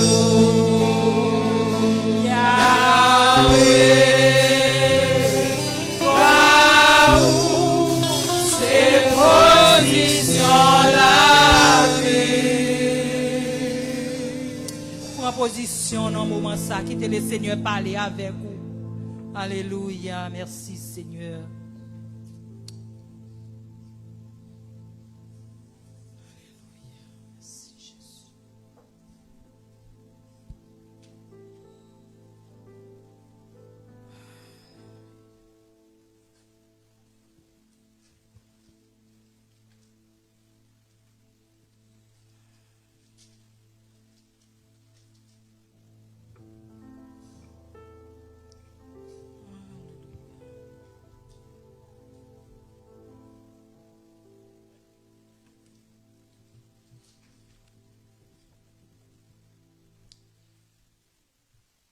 Yahweh, gloire, c'est position lavée. Prends position dans le moment ça, quittez le Seigneur parler avec vous. Alléluia, merci Seigneur.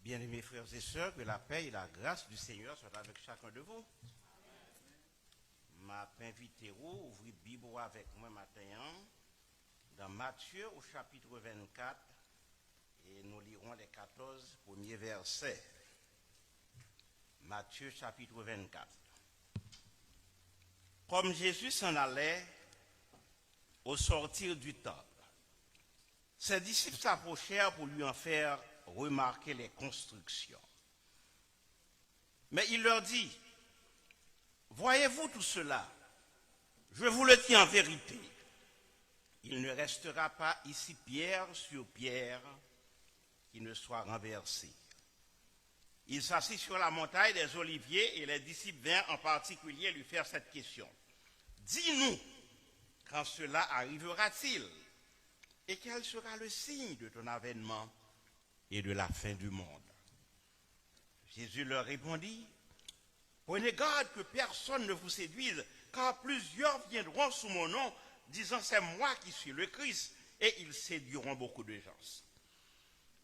Bien-aimés frères et sœurs, que la paix et la grâce du Seigneur soient avec chacun de vous. M'a invité à ouvrir Bible avec moi matin dans Matthieu au chapitre 24 et nous lirons les 14 premiers versets. Matthieu chapitre 24. Comme Jésus s'en allait au sortir du temple, ses disciples s'approchèrent pour lui en faire remarquer les constructions. Mais il leur dit, voyez-vous tout cela? Je vous le dis en vérité, il ne restera pas ici pierre sur pierre qui ne soit renversée. Il s'assit sur la montagne des Oliviers et les disciples vinrent en particulier lui faire cette question. Dis-nous, quand cela arrivera-t-il? Et quel sera le signe de ton avènement et de la fin du monde? Jésus leur répondit, prenez garde que personne ne vous séduise, car plusieurs viendront sous mon nom, disant c'est moi qui suis le Christ, et ils séduiront beaucoup de gens.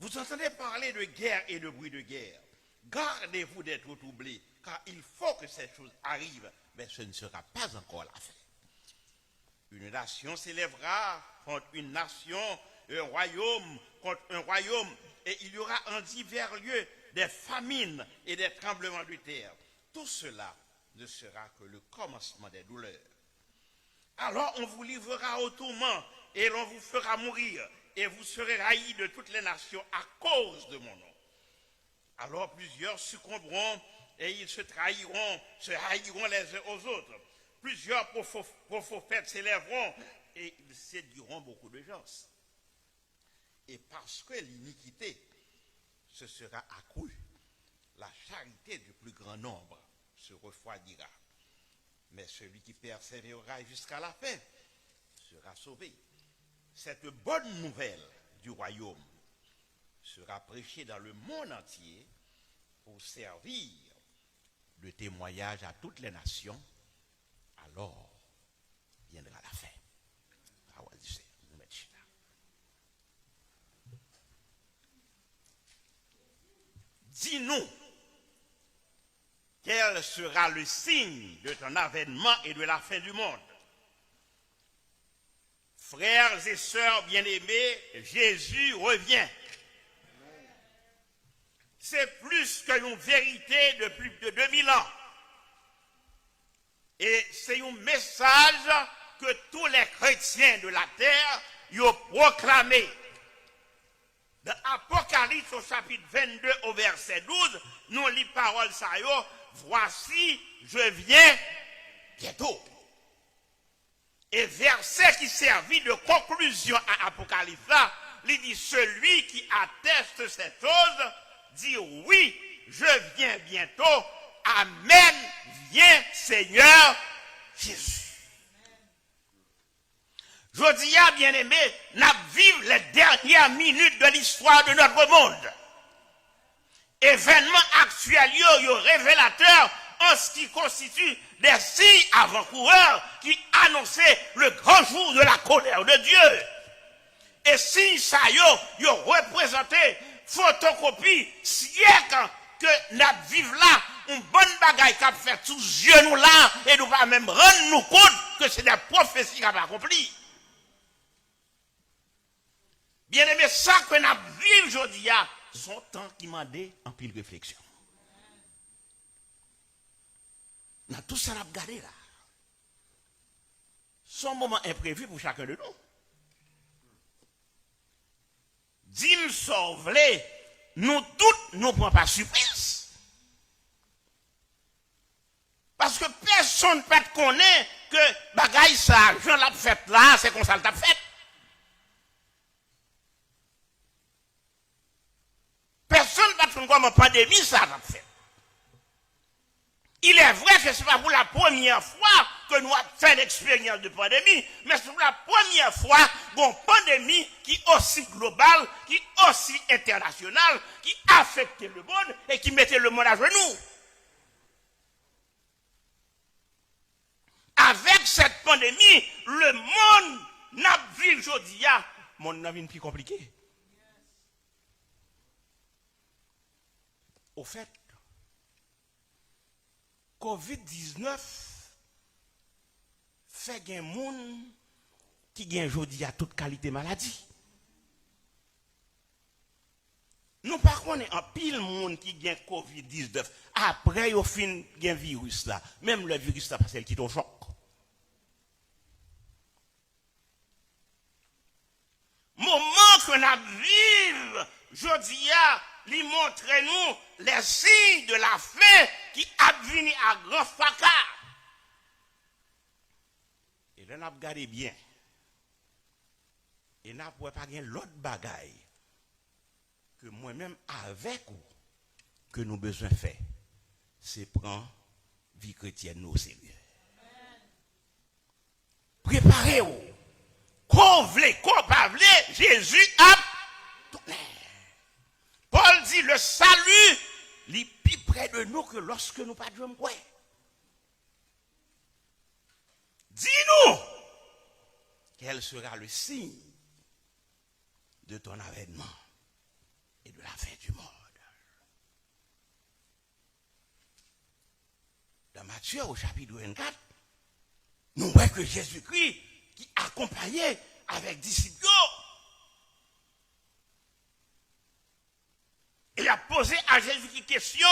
Vous entendez parler de guerre et de bruit de guerre. Gardez-vous d'être troublés, car il faut que ces choses arrivent, mais ce ne sera pas encore la fin. Une nation s'élèvera contre une nation, un royaume contre un royaume, et il y aura en divers lieux des famines et des tremblements de terre. Tout cela ne sera que le commencement des douleurs. Alors on vous livrera au tourment et l'on vous fera mourir, et vous serez haïs de toutes les nations à cause de mon nom. Alors plusieurs succomberont et ils se trahiront, se haïront les uns aux autres. Plusieurs prophètes s'élèveront et ils séduiront beaucoup de gens. Et parce que l'iniquité se sera accrue, la charité du plus grand nombre se refroidira. Mais celui qui persévérera jusqu'à la fin sera sauvé. Cette bonne nouvelle du royaume sera prêchée dans le monde entier pour servir de témoignage à toutes les nations. Alors viendra la fin. Dis-nous, quel sera le signe de ton avènement et de la fin du monde? Frères et sœurs bien-aimés, Jésus revient. c'est plus qu'une vérité de plus de 2000 ans. Et c'est un message que tous les chrétiens de la terre y ont proclamé. Dans Apocalypse au chapitre 22 au verset 12, nous lisons parole ça yo, voici je viens bientôt. Et verset qui servit de conclusion à Apocalypse là, il dit celui qui atteste ces choses dit oui, je viens bientôt. Amen, viens Seigneur Jésus. Je dis à bien-aimé, nous vivons les dernières minutes de l'histoire de notre monde. Événements actuels, révélateurs en ce qui constitue des signes avant-coureurs qui annonçaient le grand jour de la colère de Dieu. Et signes ça, yo représenté photocopie siècle que nous vivons là, une bonne bagaille qui a fait tous les yeux nous là, et nous va même rendre nous compte que c'est des prophéties qui ont accompli. Bien aimé, ça que nous vivons aujourd'hui, son temps qui m'a dit en pile réflexion. Nous tout ça n'a gardé là. Son moment imprévu pour chacun de nous. Dis-nous sauver, nous toutes nous prenons pas surprise. Parce que personne ne peut connaître que bagaille ça, Jean l'a fait là, c'est comme ça l'a fait. Personne ne peut connaître comment pandémie ça l'a fait. Il est vrai que ce n'est pas pour la première fois que nous avons fait l'expérience de pandémie, mais c'est pour la première fois une pandémie qui est aussi globale, qui est aussi internationale, qui affectait le monde et qui mettait le monde à genoux. Avec cette pandémie, le monde n'a vu aujourd'hui, le monde n'a vu plus compliqué. Au fait, COVID-19 fait qu'il y a un monde qui gagne aujourd'hui à toute qualité maladie. Nous par contre, en pile monde qui gagne COVID-19, après au fin gagne virus là, même le virus là, parce qu'il quitte au choc. Moment que nous vivons, aujourd'hui, lui montre nous les signes de la fin qui adviennent à grand fracas. Et là, nous avons regardé bien. Et nous n'avons pas gagné l'autre bagaille que moi-même avec vous, que nous besoin faire. C'est prendre vie chrétienne au sérieux. Préparez-vous. Qu'on voulait, qu'on pas voulait, Jésus a tourné. Paul dit le salut, il est plus près de nous que lorsque nous pas de quoi. Dis-nous quel sera le signe de ton avènement et de la fin du monde. Dans Matthieu au chapitre 24, nous voyons que Jésus-Christ qui accompagnait avec disciples, il a posé à Jésus une question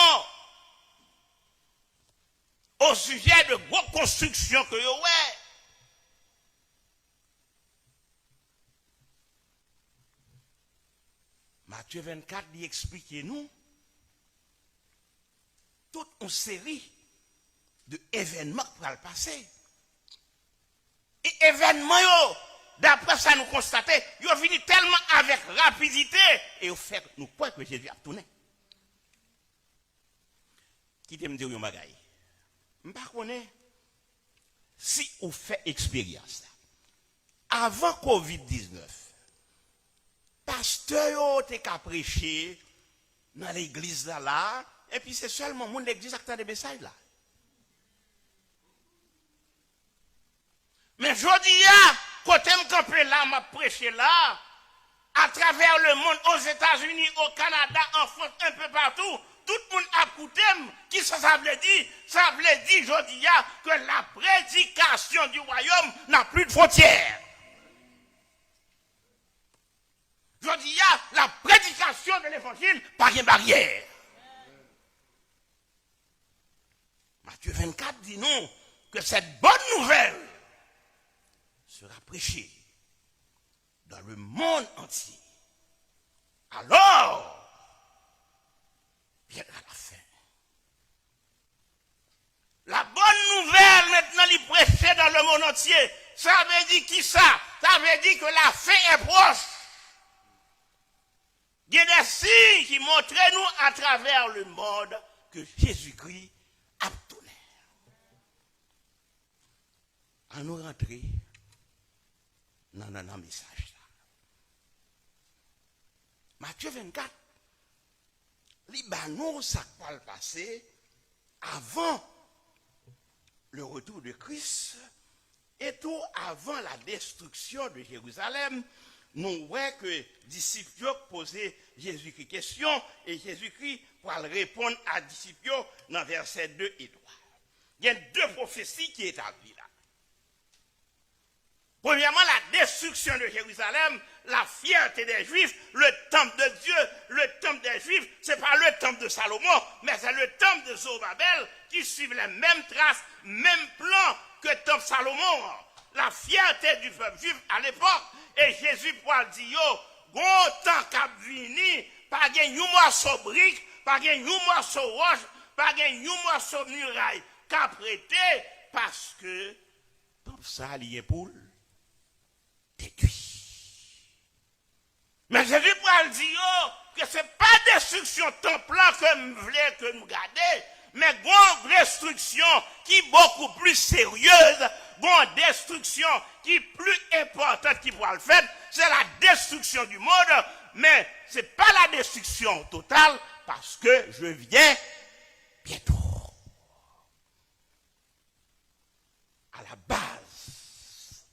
au sujet de grosses constructions que vous avez. Matthieu 24 lui explique nous toute une série d'événements qui vont le passer. Et événements, d'après ça nous constatons, ils ont fini tellement avec rapidité et au fait, nous croyons que Jésus a tourné. Qui te me dit un bagaille? Je ne sais pas si on fait expérience. Avant COVID-19, pasteur t'es qu'à prêcher dans l'église là, et puis c'est seulement mon l'église qui attend des messages là. Mais je dis, quand je me campe là, je prêche là, à travers le monde, aux États-Unis, au Canada, en France, un peu partout, tout le monde a écouté. Qui ça veut dire? Ça veut dire, je dis, que la prédication du royaume n'a plus de frontières. Je dis, la prédication de l'évangile, pas de barrière. Matthieu 24 dit non, que cette bonne nouvelle sera prêchée dans le monde entier. Alors, viendra la fin. La bonne nouvelle, maintenant, il prêchée dans le monde entier. Ça veut dire qui ça? Ça veut dire que la fin est proche. Il y a des signes qui montrent nous à travers le monde que Jésus-Christ a tourné. À nous rentrer dans le message. Matthieu 24, Libanon, ça va le passer avant le retour de Christ et tout avant la destruction de Jérusalem. Nous voyons que les disciples posaient Jésus-Christ question et Jésus-Christ va répondre à les disciples dans versets 2 et 3. Il y a deux prophéties qui établissent là. Premièrement, la destruction de Jérusalem, la fierté des Juifs, le temple de Dieu, le temple des Juifs, ce n'est pas le temple de Salomon, mais c'est le temple de Zorobabel qui suit les mêmes traces, même plan que le temple de Salomon. La fierté du peuple juif à l'époque. Et Jésus pourra dire, yo, gros temps qu'a vini, pas gen yon morceau brique, pas gen yon morceau roche, pas gen yon morceau muraille, qu'a prêté, parce que, comme ça, il est pour détruit. Mais Jésus pourra dire, que ce n'est pas destruction temple que nous voulons que nous gardions, mais une destruction qui est beaucoup plus sérieuse, une destruction qui est plus importante qui pourra le faire, c'est la destruction du monde, mais ce n'est pas la destruction totale, parce que je viens bientôt. À la base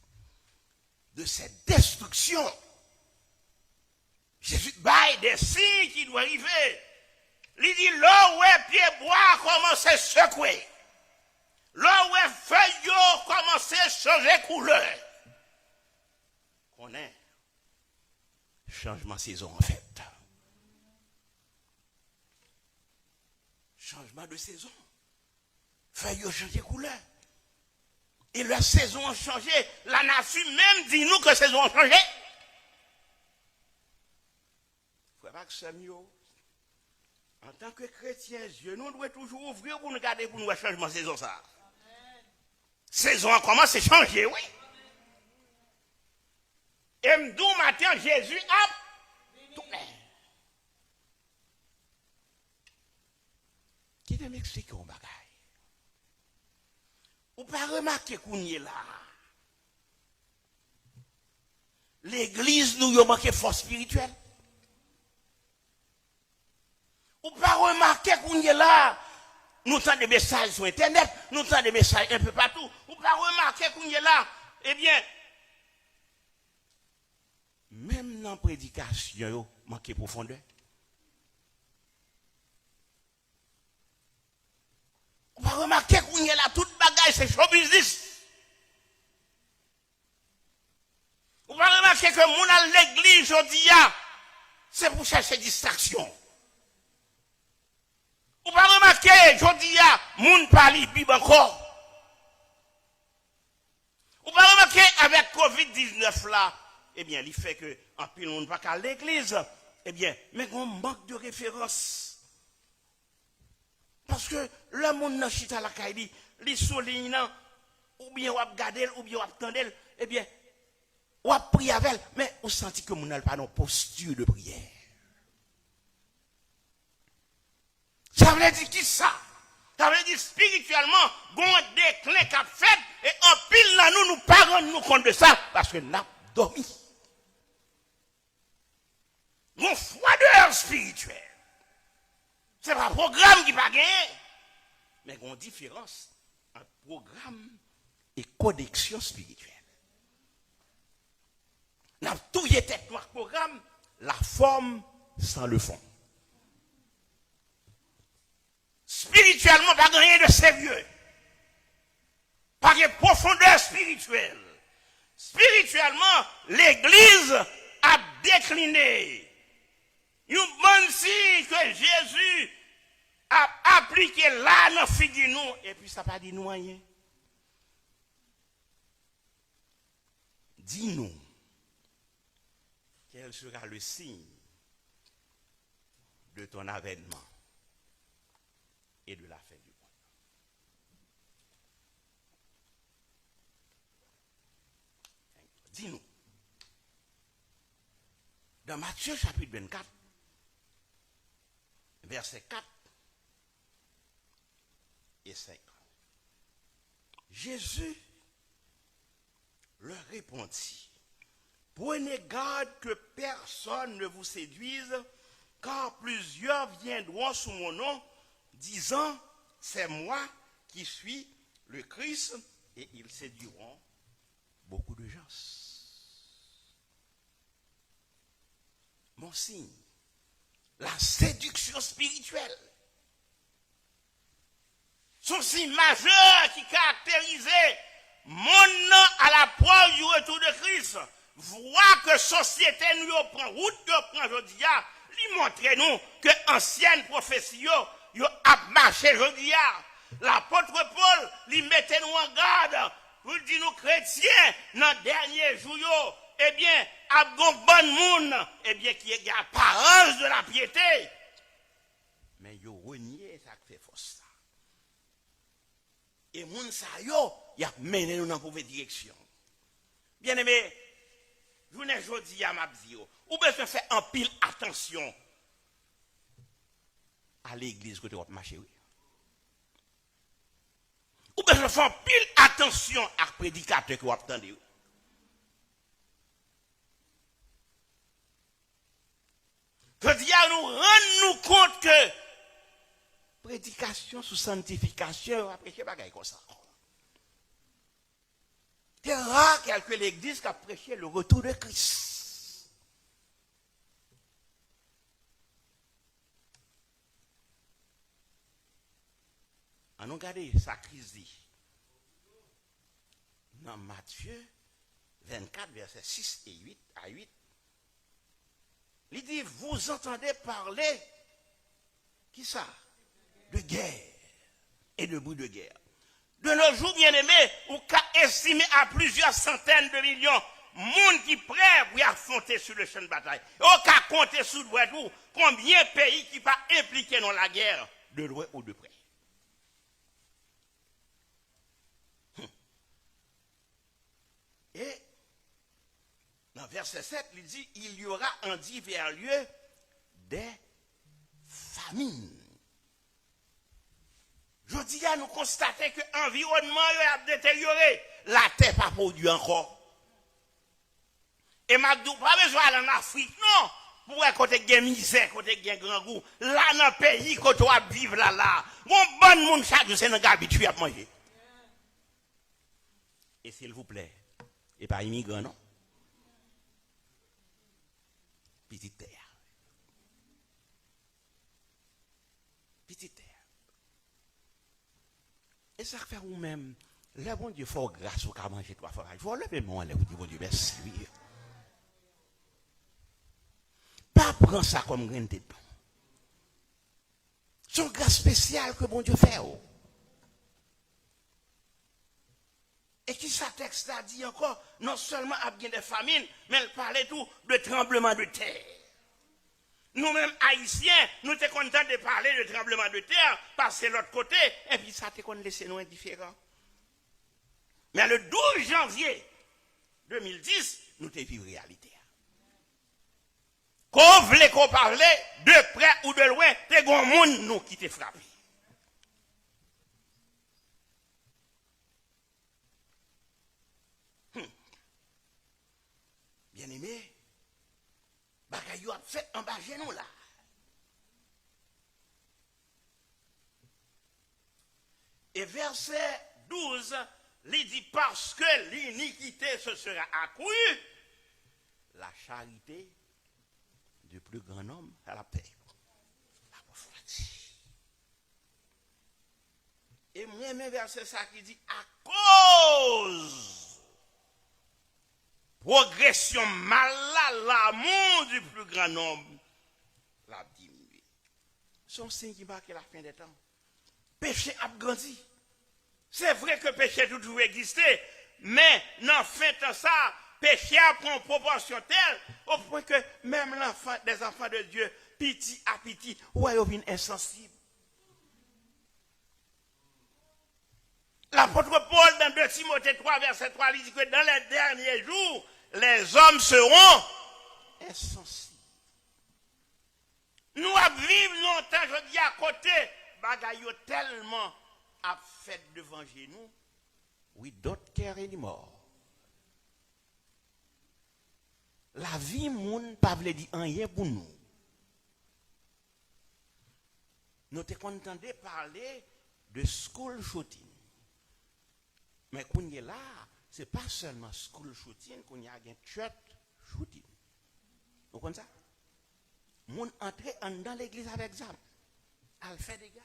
de cette destruction, Jésus baille des signes qui doivent arriver. Il dit, là où est pied bois commence à secouer. Là où est feuille commence à changer couleur. On est changement de saison en fait. Changement de saison. Feuille changer couleur. Et la saison a changé. La nature même dit nous que la saison a changé. Il ne faut pas que ça mieux. En tant que chrétien, Dieu nous doit toujours ouvrir pour nous garder pour nous changement de saison ça. Saison a commencé à changer, oui. Et m'dou matin Jésus a tourné. Qui te m'explique un bagage? Ou pas remarquer qu'on y est là? L'église nous a manqué force spirituelle. Ou pas remarquer qu'on est là, nous avons des messages sur Internet, nous avons des messages un peu partout. Ou pas remarquer qu'on est là, eh bien, même dans la prédication, il manque profondeur. Ou pas remarquer qu'on est là, toute bagaille, c'est show business. Ou pas remarquer que mon à l'église, aujourd'hui, c'est pour chercher distraction. Vous pas remarquer, je dis, moun parle Bible encore. Vous pas remarquer avec Covid-19 là, eh bien, il fait que, en plus, on ne va pas à l'église, eh bien, mais on manque de référence. Parce que le monde n'a chita la caille, les souligne, ou bien on garder, ou bien on attendre, eh bien, on prier avec elle, mais on sentit que mon n'a pas une posture de prière. Ça veut dire qui ça? Ça veut dire spirituellement, bon déclin qu'a fait, et en pile là, nous parlons nous compte de ça, parce que nous avons dormi. Bon froideur spirituelle. Ce n'est pas un programme qui va gagner, mais il y a une différence entre programme et connexion spirituelle. Nous avons tout été notre programme, la forme sans le fond. Spirituellement, pas rien de sérieux. Pas de profondeur spirituelle. Spirituellement, l'Église a décliné. Une bonne signe que Jésus appliquer là dans figure nous et puis ça pas dit nous rien. Dis-nous quel sera le signe de ton avènement et de la fin du monde. Dis-nous. Dans Matthieu chapitre 24, versets 4 et 5. Jésus leur répondit, prenez garde que personne ne vous séduise, car plusieurs viendront sous mon nom, disant, c'est moi qui suis le Christ, et ils séduiront beaucoup de gens. Mon signe, la séduction spirituelle, son signe majeur qui caractérisait mon nom à la preuve du retour de Christ. Voir que société nous prend route de prend aujourd'hui, lui montrer nous que ancienne prophétie yo a marché aujourd'hui. L'apôtre Paul lui mettait nous en garde pour dire nous chrétiens dans les derniers jours, eh bien, à bon monde, eh bien, qui est apparence de la piété. Mais yo renié ça fait force. Et moun sa yo, y a mené nous dans la mauvaise direction. Bien aimé, je vous dis à ma vie, ou besoin faire en pile attention à l'église que tu vas marcher. Ou besoin faire en pile attention à prédicateur que vous attendez. Je dis à nous rendre compte que prédication sous sanctification, après je bagaille comme ça. C'est rare que l'église qui a prêché le retour de Christ. On a regardé sa crise dit. Dans Matthieu 24, versets 6 et 8 à 8. Il dit, vous entendez parler, qui ça? De guerre et de bruit de guerre. De nos jours, bien-aimés, on peut estimer à plusieurs centaines de millions de monde qui prêt pour affronter sur le champ de bataille. On peut compter sur le tout combien de pays qui pas impliqués dans la guerre, de loin ou de près. Et dans verset 7, il dit, il y aura en divers lieux des famines. Je dis à nous constater que l'environnement a détérioré. La terre n'a pas produit encore. Et je ne pas besoin d'aller en Afrique, non. Pour côté de misère, côté de grand goût. Là, dans le pays, quand on vivre là. Bon, bon monde, chaque jour, c'est un gars habitué à manger. Et s'il vous plaît, et pas immigrant, non? Petite terre. Petite terre. Et ça fait vous-même, le bon Dieu, faut grâce au cas manger 3 fois. Il faut lever mon lèvre, bon Dieu, merci. Pas prendre ça comme grain de pain. C'est une grâce spéciale que bon Dieu fait. Et qui ça texte a dit encore, non seulement à bien des famines, mais il parlait tout de tremblement de terre. Nous-mêmes, Haïtiens, nous sommes contents de parler de tremblement de terre, passer de l'autre côté, et puis ça te laissé nous indifférents. Mais le 12 janvier 2010, nous t'es vu réalité. Qu'on voulait qu'on parlait, de près ou de loin, t'es grand monde nous qui t'es frappé. Bien aimé, bagayou a fait en bas genou là. Et verset 12, il dit parce que l'iniquité se sera accrue, la charité du plus grand homme à la paix. Et moi-même verset ça qui dit à cause progression mal là, l'amour du plus grand homme l'a diminué. son signe qui marque la fin des temps. Péché a grandi. C'est vrai que péché toujours existé, mais dans fin de ça, péché a pris une proportion telle au point que même des enfants de Dieu, petit à petit, ouais, ils viennent insensibles. L'apôtre Paul, dans 2 Timothée 3, verset 3, il dit que dans les derniers jours, les hommes seront insensibles. Nous vivons longtemps, je dis à côté, bagaille tellement à fait devant nous, we don't care anymore. La vie, moun, pas veut dire rien pour nous. Nous te contendés parler de school shooting. Mais quand on est là, ce n'est pas seulement school shooting, qu'on y a un church shooting. Vous comprenez ça? Moun entre dans l'église avec ça. Elle fait des gars.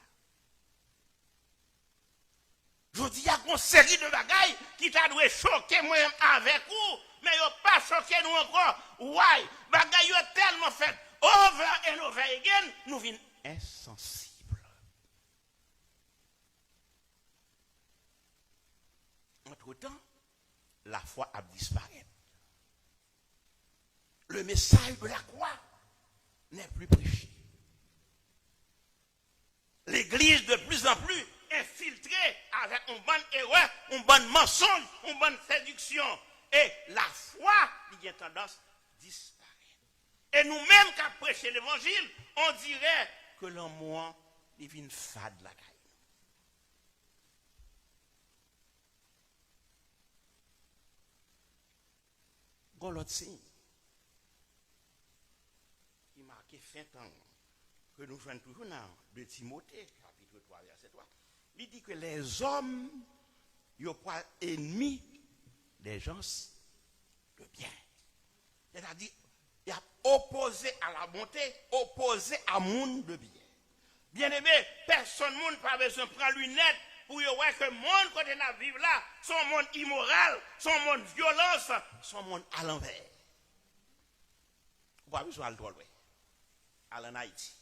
Je dis, il y a une série de bagailles qui t'a dû choquer moi avec vous, mais ils n'ont pas choqué nous encore. Why? Bagailles ont tellement fait over and over again, nous venons insensibles. Entre-temps, la foi a disparu. Le message de la croix n'est plus prêché. L'église de plus en plus infiltrée avec une bonne erreur, une bonne mensonge, une bonne séduction. Et la foi, il y a tendance à disparaître. Et nous-mêmes, qui prêchons l'évangile, on dirait que l'amour devient fade la caille. Bon, l'autre signe qui marque fin temps que nous faisons toujours dans 2 Timothée, chapitre 3, verset 3, il dit que les hommes ne sont pas ennemis des gens de bien. C'est-à-dire, il y a opposé à la bonté, opposé à monde de bien. Bien aimé, personne n'a pas besoin de prendre lunettes pour voir que le monde qu'on a vivre là, son monde immoral, son monde violence, son monde à l'envers. Vous avez besoin de le aller en Haïti.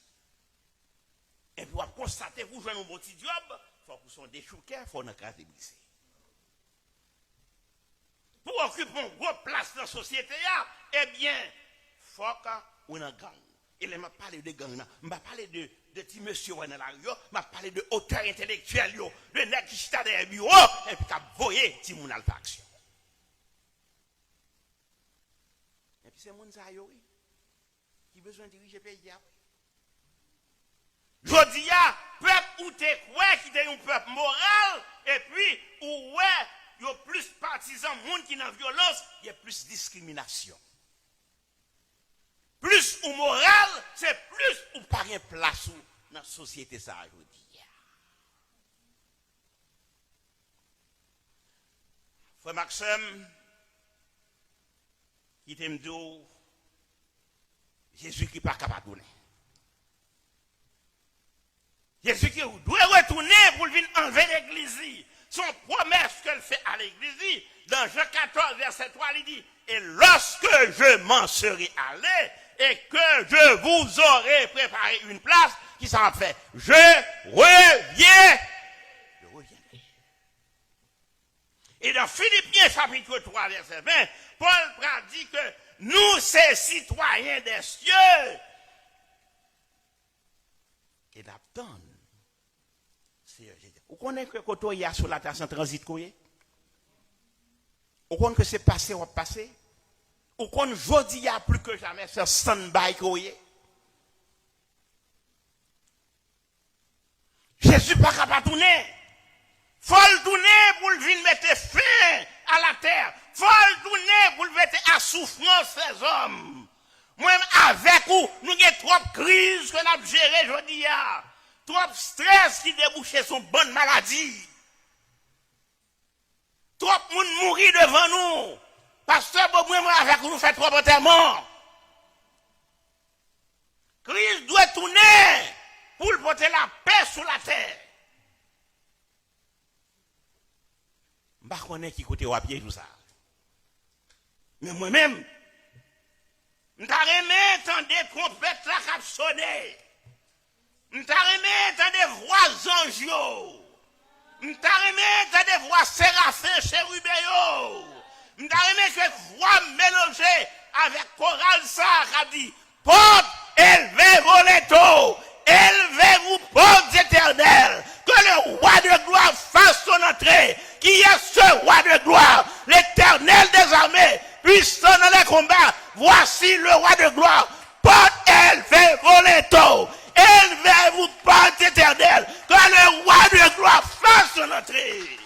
Et puis, vous constatez, vous jouez un bon petit job, il faut que vous soyez déchouqués, il faut une case de blessés. Pour occuper une grosse place dans la société, eh bien, il faut qu'on ait un gang. Et là, je parle de gang, je parle de petits monsieur dans la rue, je parle de auteurs intellectuels, de nègres qui sont dans les bureaux, et puis qui voyez si mon action. Et puis, c'est mon ça, qui a besoin de diriger le pays. Je dis, peuple ou t'es quoi qui est un peuple moral, et puis, ou ouais, il y a plus de partisans, monde qui ont violence, il y a plus de discrimination. Plus ou moral, c'est plus ou pas une place dans la société, ça, je dis. Frère Maxime, qui t'aime dit, Jésus qui n'est pas capable de donner. Jésus qui doit retourner pour venir enlever l'église. Son promesse qu'elle fait à l'église, dans Jean 14, verset 3, il dit, et lorsque je m'en serai allé, et que je vous aurai préparé une place, qui s'en fait, je reviendrai. Et dans Philippiens, chapitre 3, verset 20, Paul dit que nous, ces citoyens des cieux, et d'attendre. Vous connaissez que quand il y a sur la terre sans transit, vous connaissez que c'est passé ou passé? Vous connaissez aujourd'hui, il y a plus que jamais faire stand-by. Jésus pas capable de tourner. Il faut le tourner pour venir mettre fin à la terre. Il faut le tourner pour mettre à souffrance ces hommes. Moi-même avec vous, nous avons trop de crises que nous avons gérées aujourd'hui. Trop de stress qui débouchait sur une bonne maladie. Trop de monde mourir devant nous. Pasteur, moi avec vous, nous faisons trop d'enterrements. Christ doit tourner pour porter la paix sur la terre. Je ne sais pas qui côté ou à pied tout ça. Mais moi-même, je n'ai jamais entendu trompettes là qui sonner. M'ta remet dans des voix anges. M'ta remet dans des voix séraphins, chérubins. M'ta remet que voix mélangées avec chorale ça qui dit porte élevez vos lettres, élevez-vous portes éternelles, que le roi de gloire fasse son entrée. Qui est ce roi de gloire? L'éternel des armées, puissant dans les combats. Voici le roi de gloire. Porte élevez vos lettres, élevez-vous portes éternelles, que le roi de gloire fasse son entrée.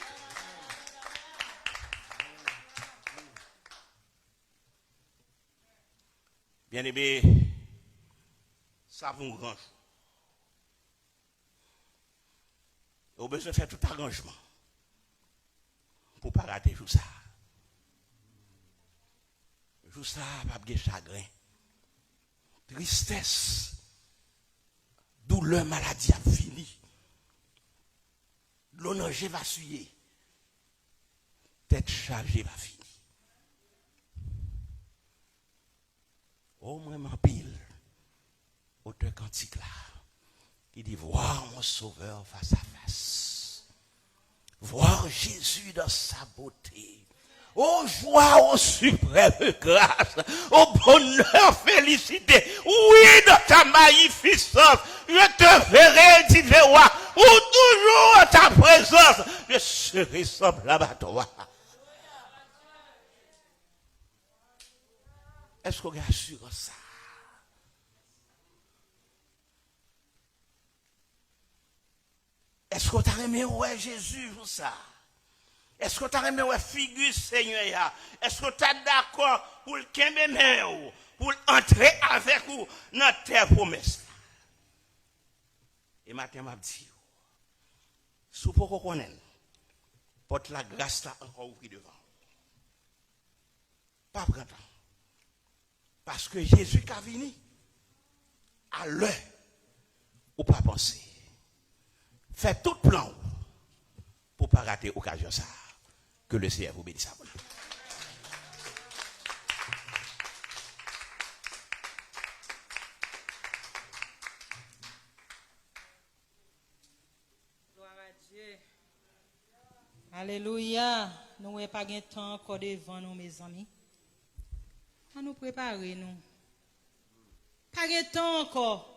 Bien-aimé, ça vaut un grand jour. Vous avez besoin de faire tout arrangement pour ne pas rater tout ça. Tout ça, pas de chagrin, tristesse, douleur, maladie a fini. L'onanger va suyer. Tête chargée va finir. Oh, moi, ma pile, auteur cantique là, qui dit voir mon sauveur face à face. Voir Jésus dans sa beauté. Oh, joie, oh, suprême grâce. Oh, bonheur, félicité. Oui, dans ta magnificence, je te verrai, dit le roi. Ou toujours en ta présence, je serai semblable à toi. Est-ce qu'on assure ça? Est-ce qu'on t'a aimé ouais Jésus pour ça? Est-ce qu'on t'a aimé ouais figure Seigneur? Est-ce qu'on t'a d'accord pour le kembe pour entrer avec vous dans tes promesses? Et maintenant m'a dit, si vous pouvez connaître, porte la grâce là encore ouvrir devant. Pas prendre temps. Parce que Jésus qui a venu, à l'heure ou pas penser. Faites tout plan pour ne pas rater l'occasion ça. Que le Seigneur vous bénisse. Gloire à Dieu. Alléluia. Nous n'avons pas de temps encore devant nous, mes amis. À nous préparer, nous. Pas de temps encore.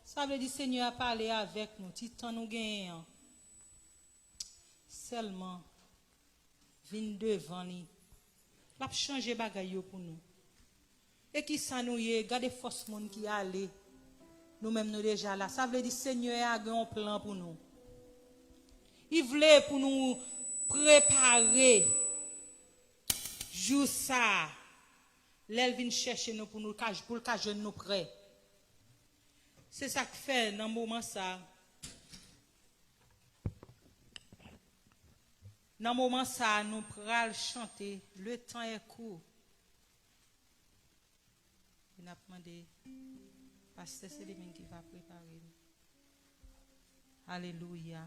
Ça veut dire Seigneur a parlé avec nous. Titan nous gagnons. Seulement, vin devant nous. La changer bagaille pour nous. Et qui ça nous y est, gardez force monde qui allait. Nous-mêmes nous déjà là. Ça veut dire Seigneur a un plan pour nous. Il voulait pour nous préparer. Jour ça. L'elle vient chercher nous pour le cas jeune nous prêts. C'est ça que fait dans le moment ça. Dans le moment ça, nous prenons chanter. Le temps est court. Il a demandé, pasteur, c'est lui-même qui va préparer. Alléluia.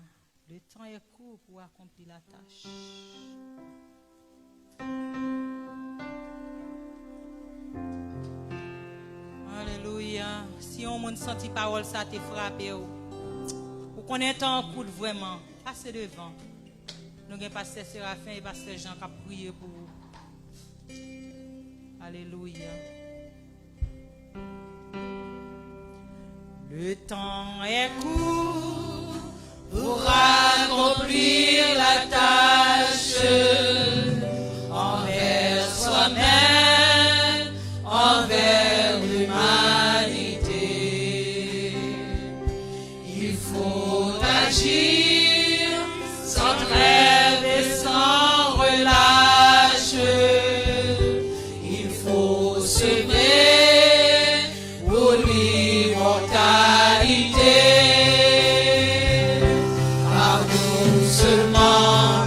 Le temps est court pour accomplir la tâche. Alléluia. Si on ne senti parole, ça te frappe. Ou qu'on est en coup vraiment, passez devant. Nous avons pasteur Séraphin et pasteur Jean qui a prié pour vous. Alléluia. Le temps est court pour accomplir la tâche envers soi-même, envers l'humanité. Il faut agir sans trêve et sans relâche. Il faut semer pour l'immortalité. Car non seulement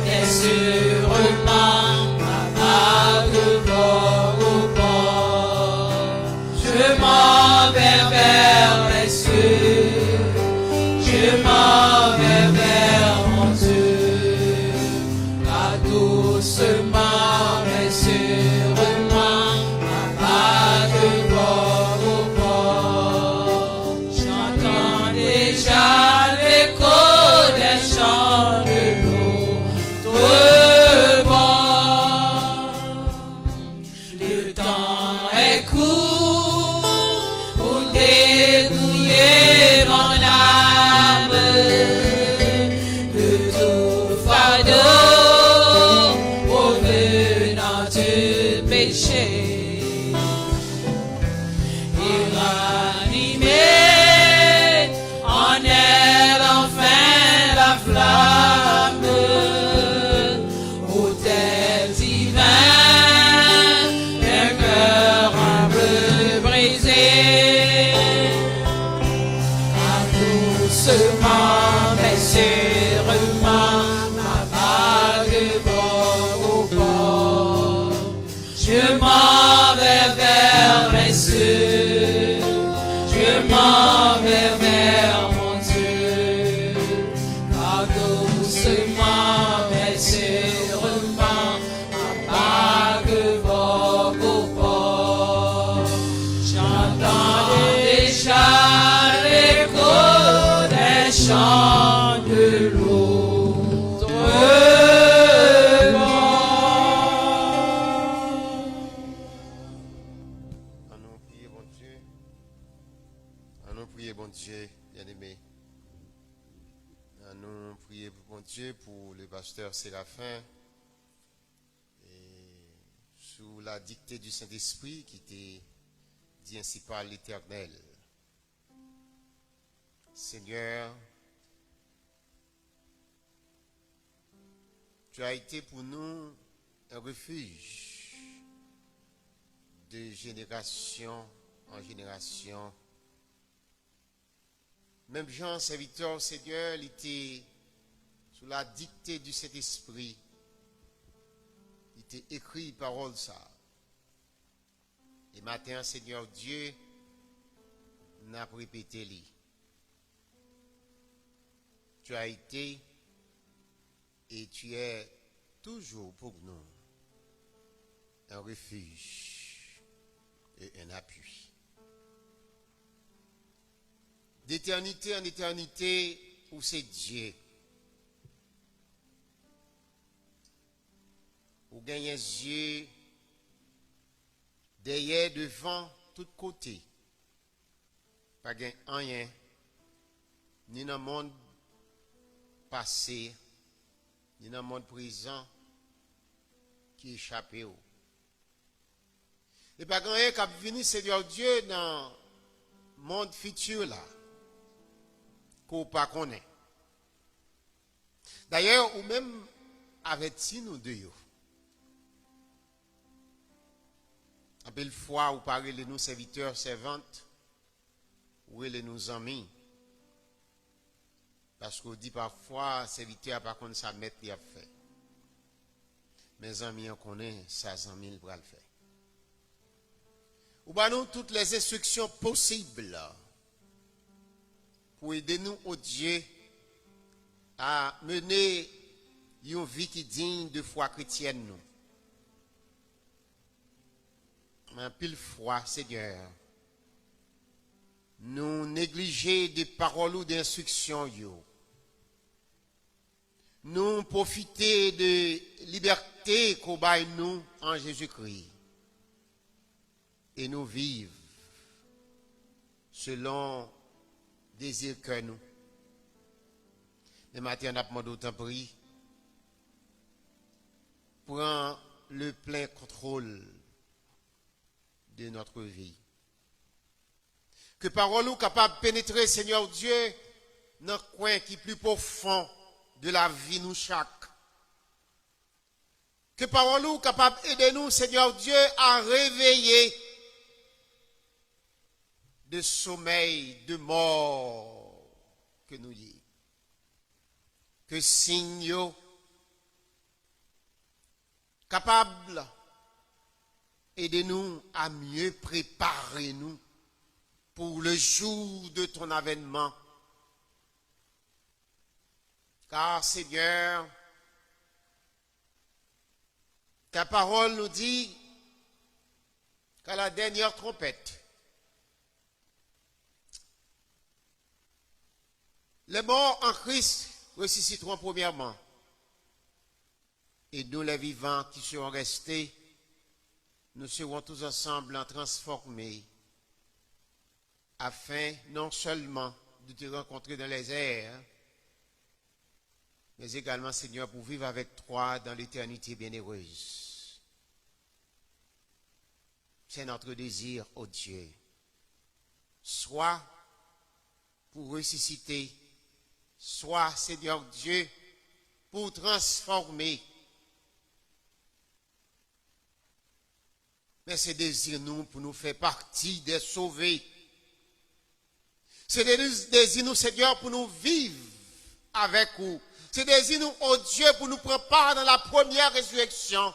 péché. Et ranimé en elle enfin la flamme, autel divin d'un cœur humble brisé, à doucement mais sûrement ma vague va au port. Je m'en vais vers les cieux, je m'en vais vers mon Dieu, car doucement mais sûrement ma vague va au port. J'entends déjà l'écho des chants de l'autre bord. Allons prier, bon Dieu. Allons prier, bon Dieu, bien-aimé. Allons prier, bon Dieu, pour le pasteur Séraphin. Et sous la dictée du Saint-Esprit qui était dit ainsi par l'Éternel. Seigneur, tu as été pour nous un refuge de génération en génération. Même Jean, serviteur, Seigneur, il était sous la dictée du Saint-Esprit. Il était écrit parole ça. Et matin, Seigneur Dieu, n'a pas répété lui. Tu as été et tu es toujours pour nous un refuge et un appui. D'éternité en éternité, où c'est Dieu. Où gagne Dieu derrière, devant, tous côtés. Pas gagne rien, ni dans le monde passé, ni dans le monde présent, qui échappe. Et pas rien qui a venu, Seigneur Dieu, dans le monde futur là, qu'on pas connaît. D'ailleurs, ou même avec si nous deux. À belle fois, ou parlez de nous serviteurs, servantes, ou les nous amis. Parce qu'on dit parfois, serviteur, par contre, ça maître il a fait. Mes amis, on connaît, ça, amis, il va le faire. Ou bien nous toutes les instructions possibles pour aider nous, au Dieu, à mener une vie qui est digne de foi chrétienne. Nous. Mais pile fois, Seigneur, nous négliger des paroles ou d'instructions. Nous profiter de liberté qu'on baille nous en Jésus-Christ. Et nous vivre selon désir que nous. Mais maintenant, on a demandé autant prix. Prends le plein contrôle de notre vie. Que parole nous capable de pénétrer, Seigneur Dieu, dans le coin qui est plus profond de la vie nous chaque. Que parole nous capable d'aider nous, Seigneur Dieu, à réveiller de sommeil, de mort que nous y. Que signe capable aidez-nous à mieux préparer nous pour le jour de ton avènement. Car Seigneur, ta parole nous dit qu'à la dernière trompette, les morts en Christ ressusciteront premièrement. Et nous les vivants qui seront restés, nous serons tous ensemble transformés afin non seulement de te rencontrer dans les airs, mais également, Seigneur, pour vivre avec toi dans l'éternité bienheureuse. C'est notre désir, ô Dieu. Soit pour ressusciter, soit, Seigneur Dieu, pour transformer. Mais c'est désir nous pour nous faire partie des sauvés. C'est désir nous, Seigneur, pour nous vivre avec vous. C'est désir nous, oh Dieu, pour nous prendre part dans la première résurrection.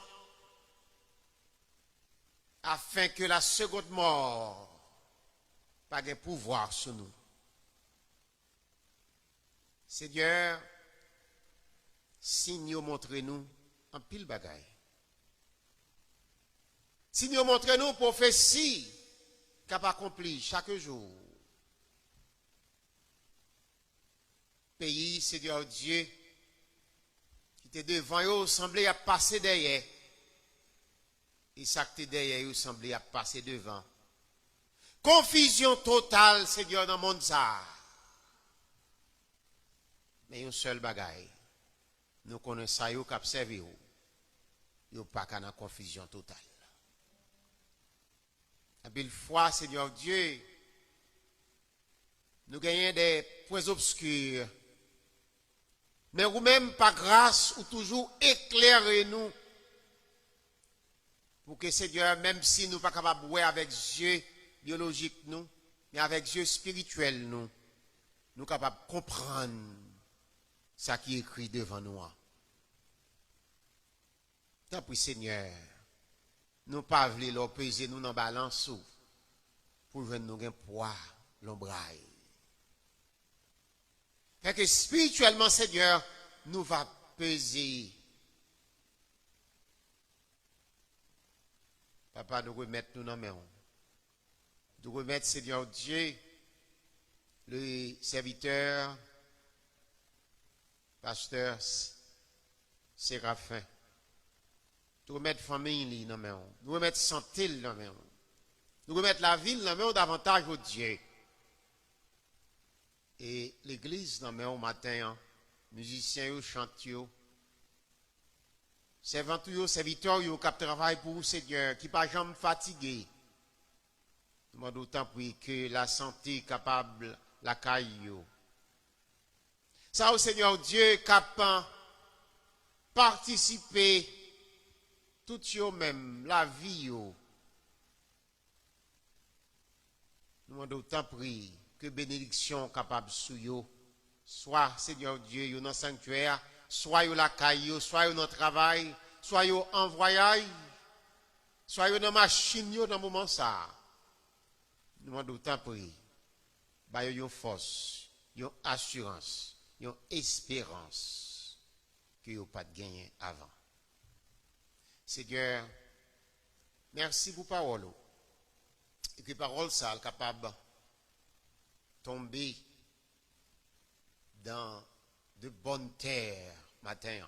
Afin que la seconde mort n'ait pas de pouvoir sur nous. Seigneur, si nous montrez-nous en pile bagaille. Si nous montrez-nous prophétie qu'a accompli chaque jour. Pays, Seigneur Dieu, qui était devant eux, semblait à passer derrière. Et ça qui était derrière eux, semblait à passer devant. Confusion totale, Seigneur, dans le monde ça. Mais une seule bagaille. Nous connaissons ça, nous observons. Nous pas qu'à la confusion totale. Et puis, une fois, Seigneur Dieu, nous gagnons des points obscurs. Mais vous-même, par grâce, ou toujours éclairez-nous. Pour que, Seigneur, même si nous ne sommes pas capables de voir avec Dieu biologique, nous, mais avec Dieu spirituel, nous sommes capables de comprendre ce qui est écrit devant nous. Tant pis, Seigneur, nous pas voulons leur peser nous dans la balance pour que nous ayons poids, l'ombraille. Fait que spirituellement, Seigneur, nous va peser. Papa, nous remettons nous dans la main. Nous remettons, Seigneur Dieu, le serviteur, pasteur Séraphin. Nous remettons famille dans la main. Nous remettons santé dans la main. Nous remettons la ville dans la main davantage au Dieu. Et l'église dans la main au matin, musiciens, chanteurs, servants, serviteurs qui travaillent pour vous, Seigneur, qui ne sont pas jamais fatigués. Nous demandons autant que la santé est capable la caille. Ça, au Seigneur Dieu, capable participer tout yo même, la vie yo. Nous demandons autant que bénédiction capable sous yo, soit Seigneur Dieu, yo dans le sanctuaire, soit yo la caille, soit yo dans le travail, soit yo en voyage, soit yo dans la machine yo dans le moment ça. Nous demandons autant bah yo une force, une assurance, une espérance que yo pas de gagner avant. Seigneur, merci pour parole. Et que parole ça est capable de tomber dans de bonnes terres matin.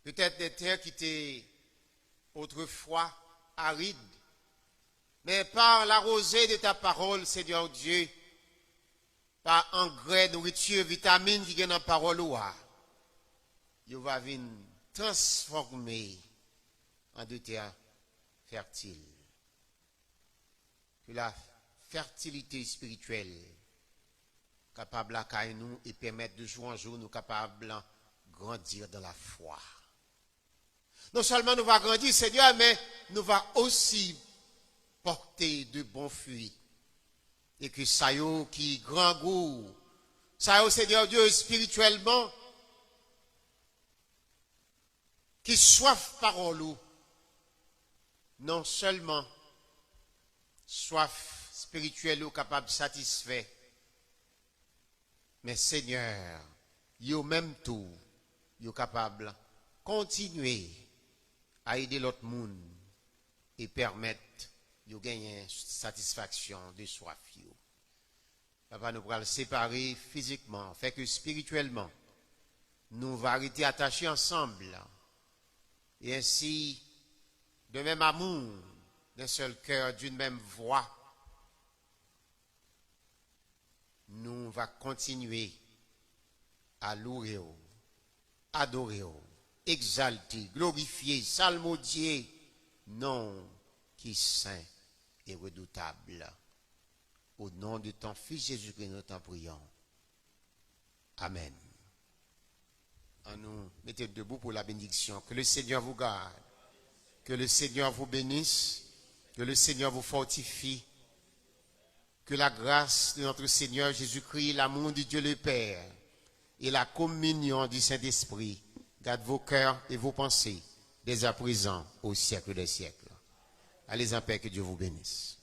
Peut-être des terres qui étaient autrefois arides, mais par la rosée de ta parole, Seigneur Dieu, par engrais, nourriture, vitamines qui viennent dans la parole, il va venir transformer en de terres fertiles. Que la fertilité spirituelle capable à nous et permettre de jour en jour nous capables de grandir dans la foi. Non seulement nous va grandir, Seigneur, mais nous va aussi porter de bons fruits. Et que ça y est, qui grand goût, ça y est, Seigneur Dieu, spirituellement, qui soif parole ou, non seulement soif spirituelle ou capable de satisfaire, mais Seigneur, yo même tout, yo capable continuer à aider l'autre monde et permettre de gagner satisfaction de soif. Papa, nous pourrons le séparer physiquement, fait que spirituellement, nous va arrêter attachés ensemble. Et ainsi, de même amour, d'un seul cœur, d'une même voix, nous va continuer à louer, adorer, exalter, glorifier, salmodier, non qui est saint et redoutable. Au nom de ton Fils Jésus-Christ, nous t'en prions. Amen. En nous mettez debout pour la bénédiction. Que le Seigneur vous garde. Que le Seigneur vous bénisse. Que le Seigneur vous fortifie. Que la grâce de notre Seigneur Jésus-Christ, l'amour de Dieu le Père et la communion du Saint-Esprit garde vos cœurs et vos pensées dès à présent au siècle des siècles. Allez en paix, que Dieu vous bénisse.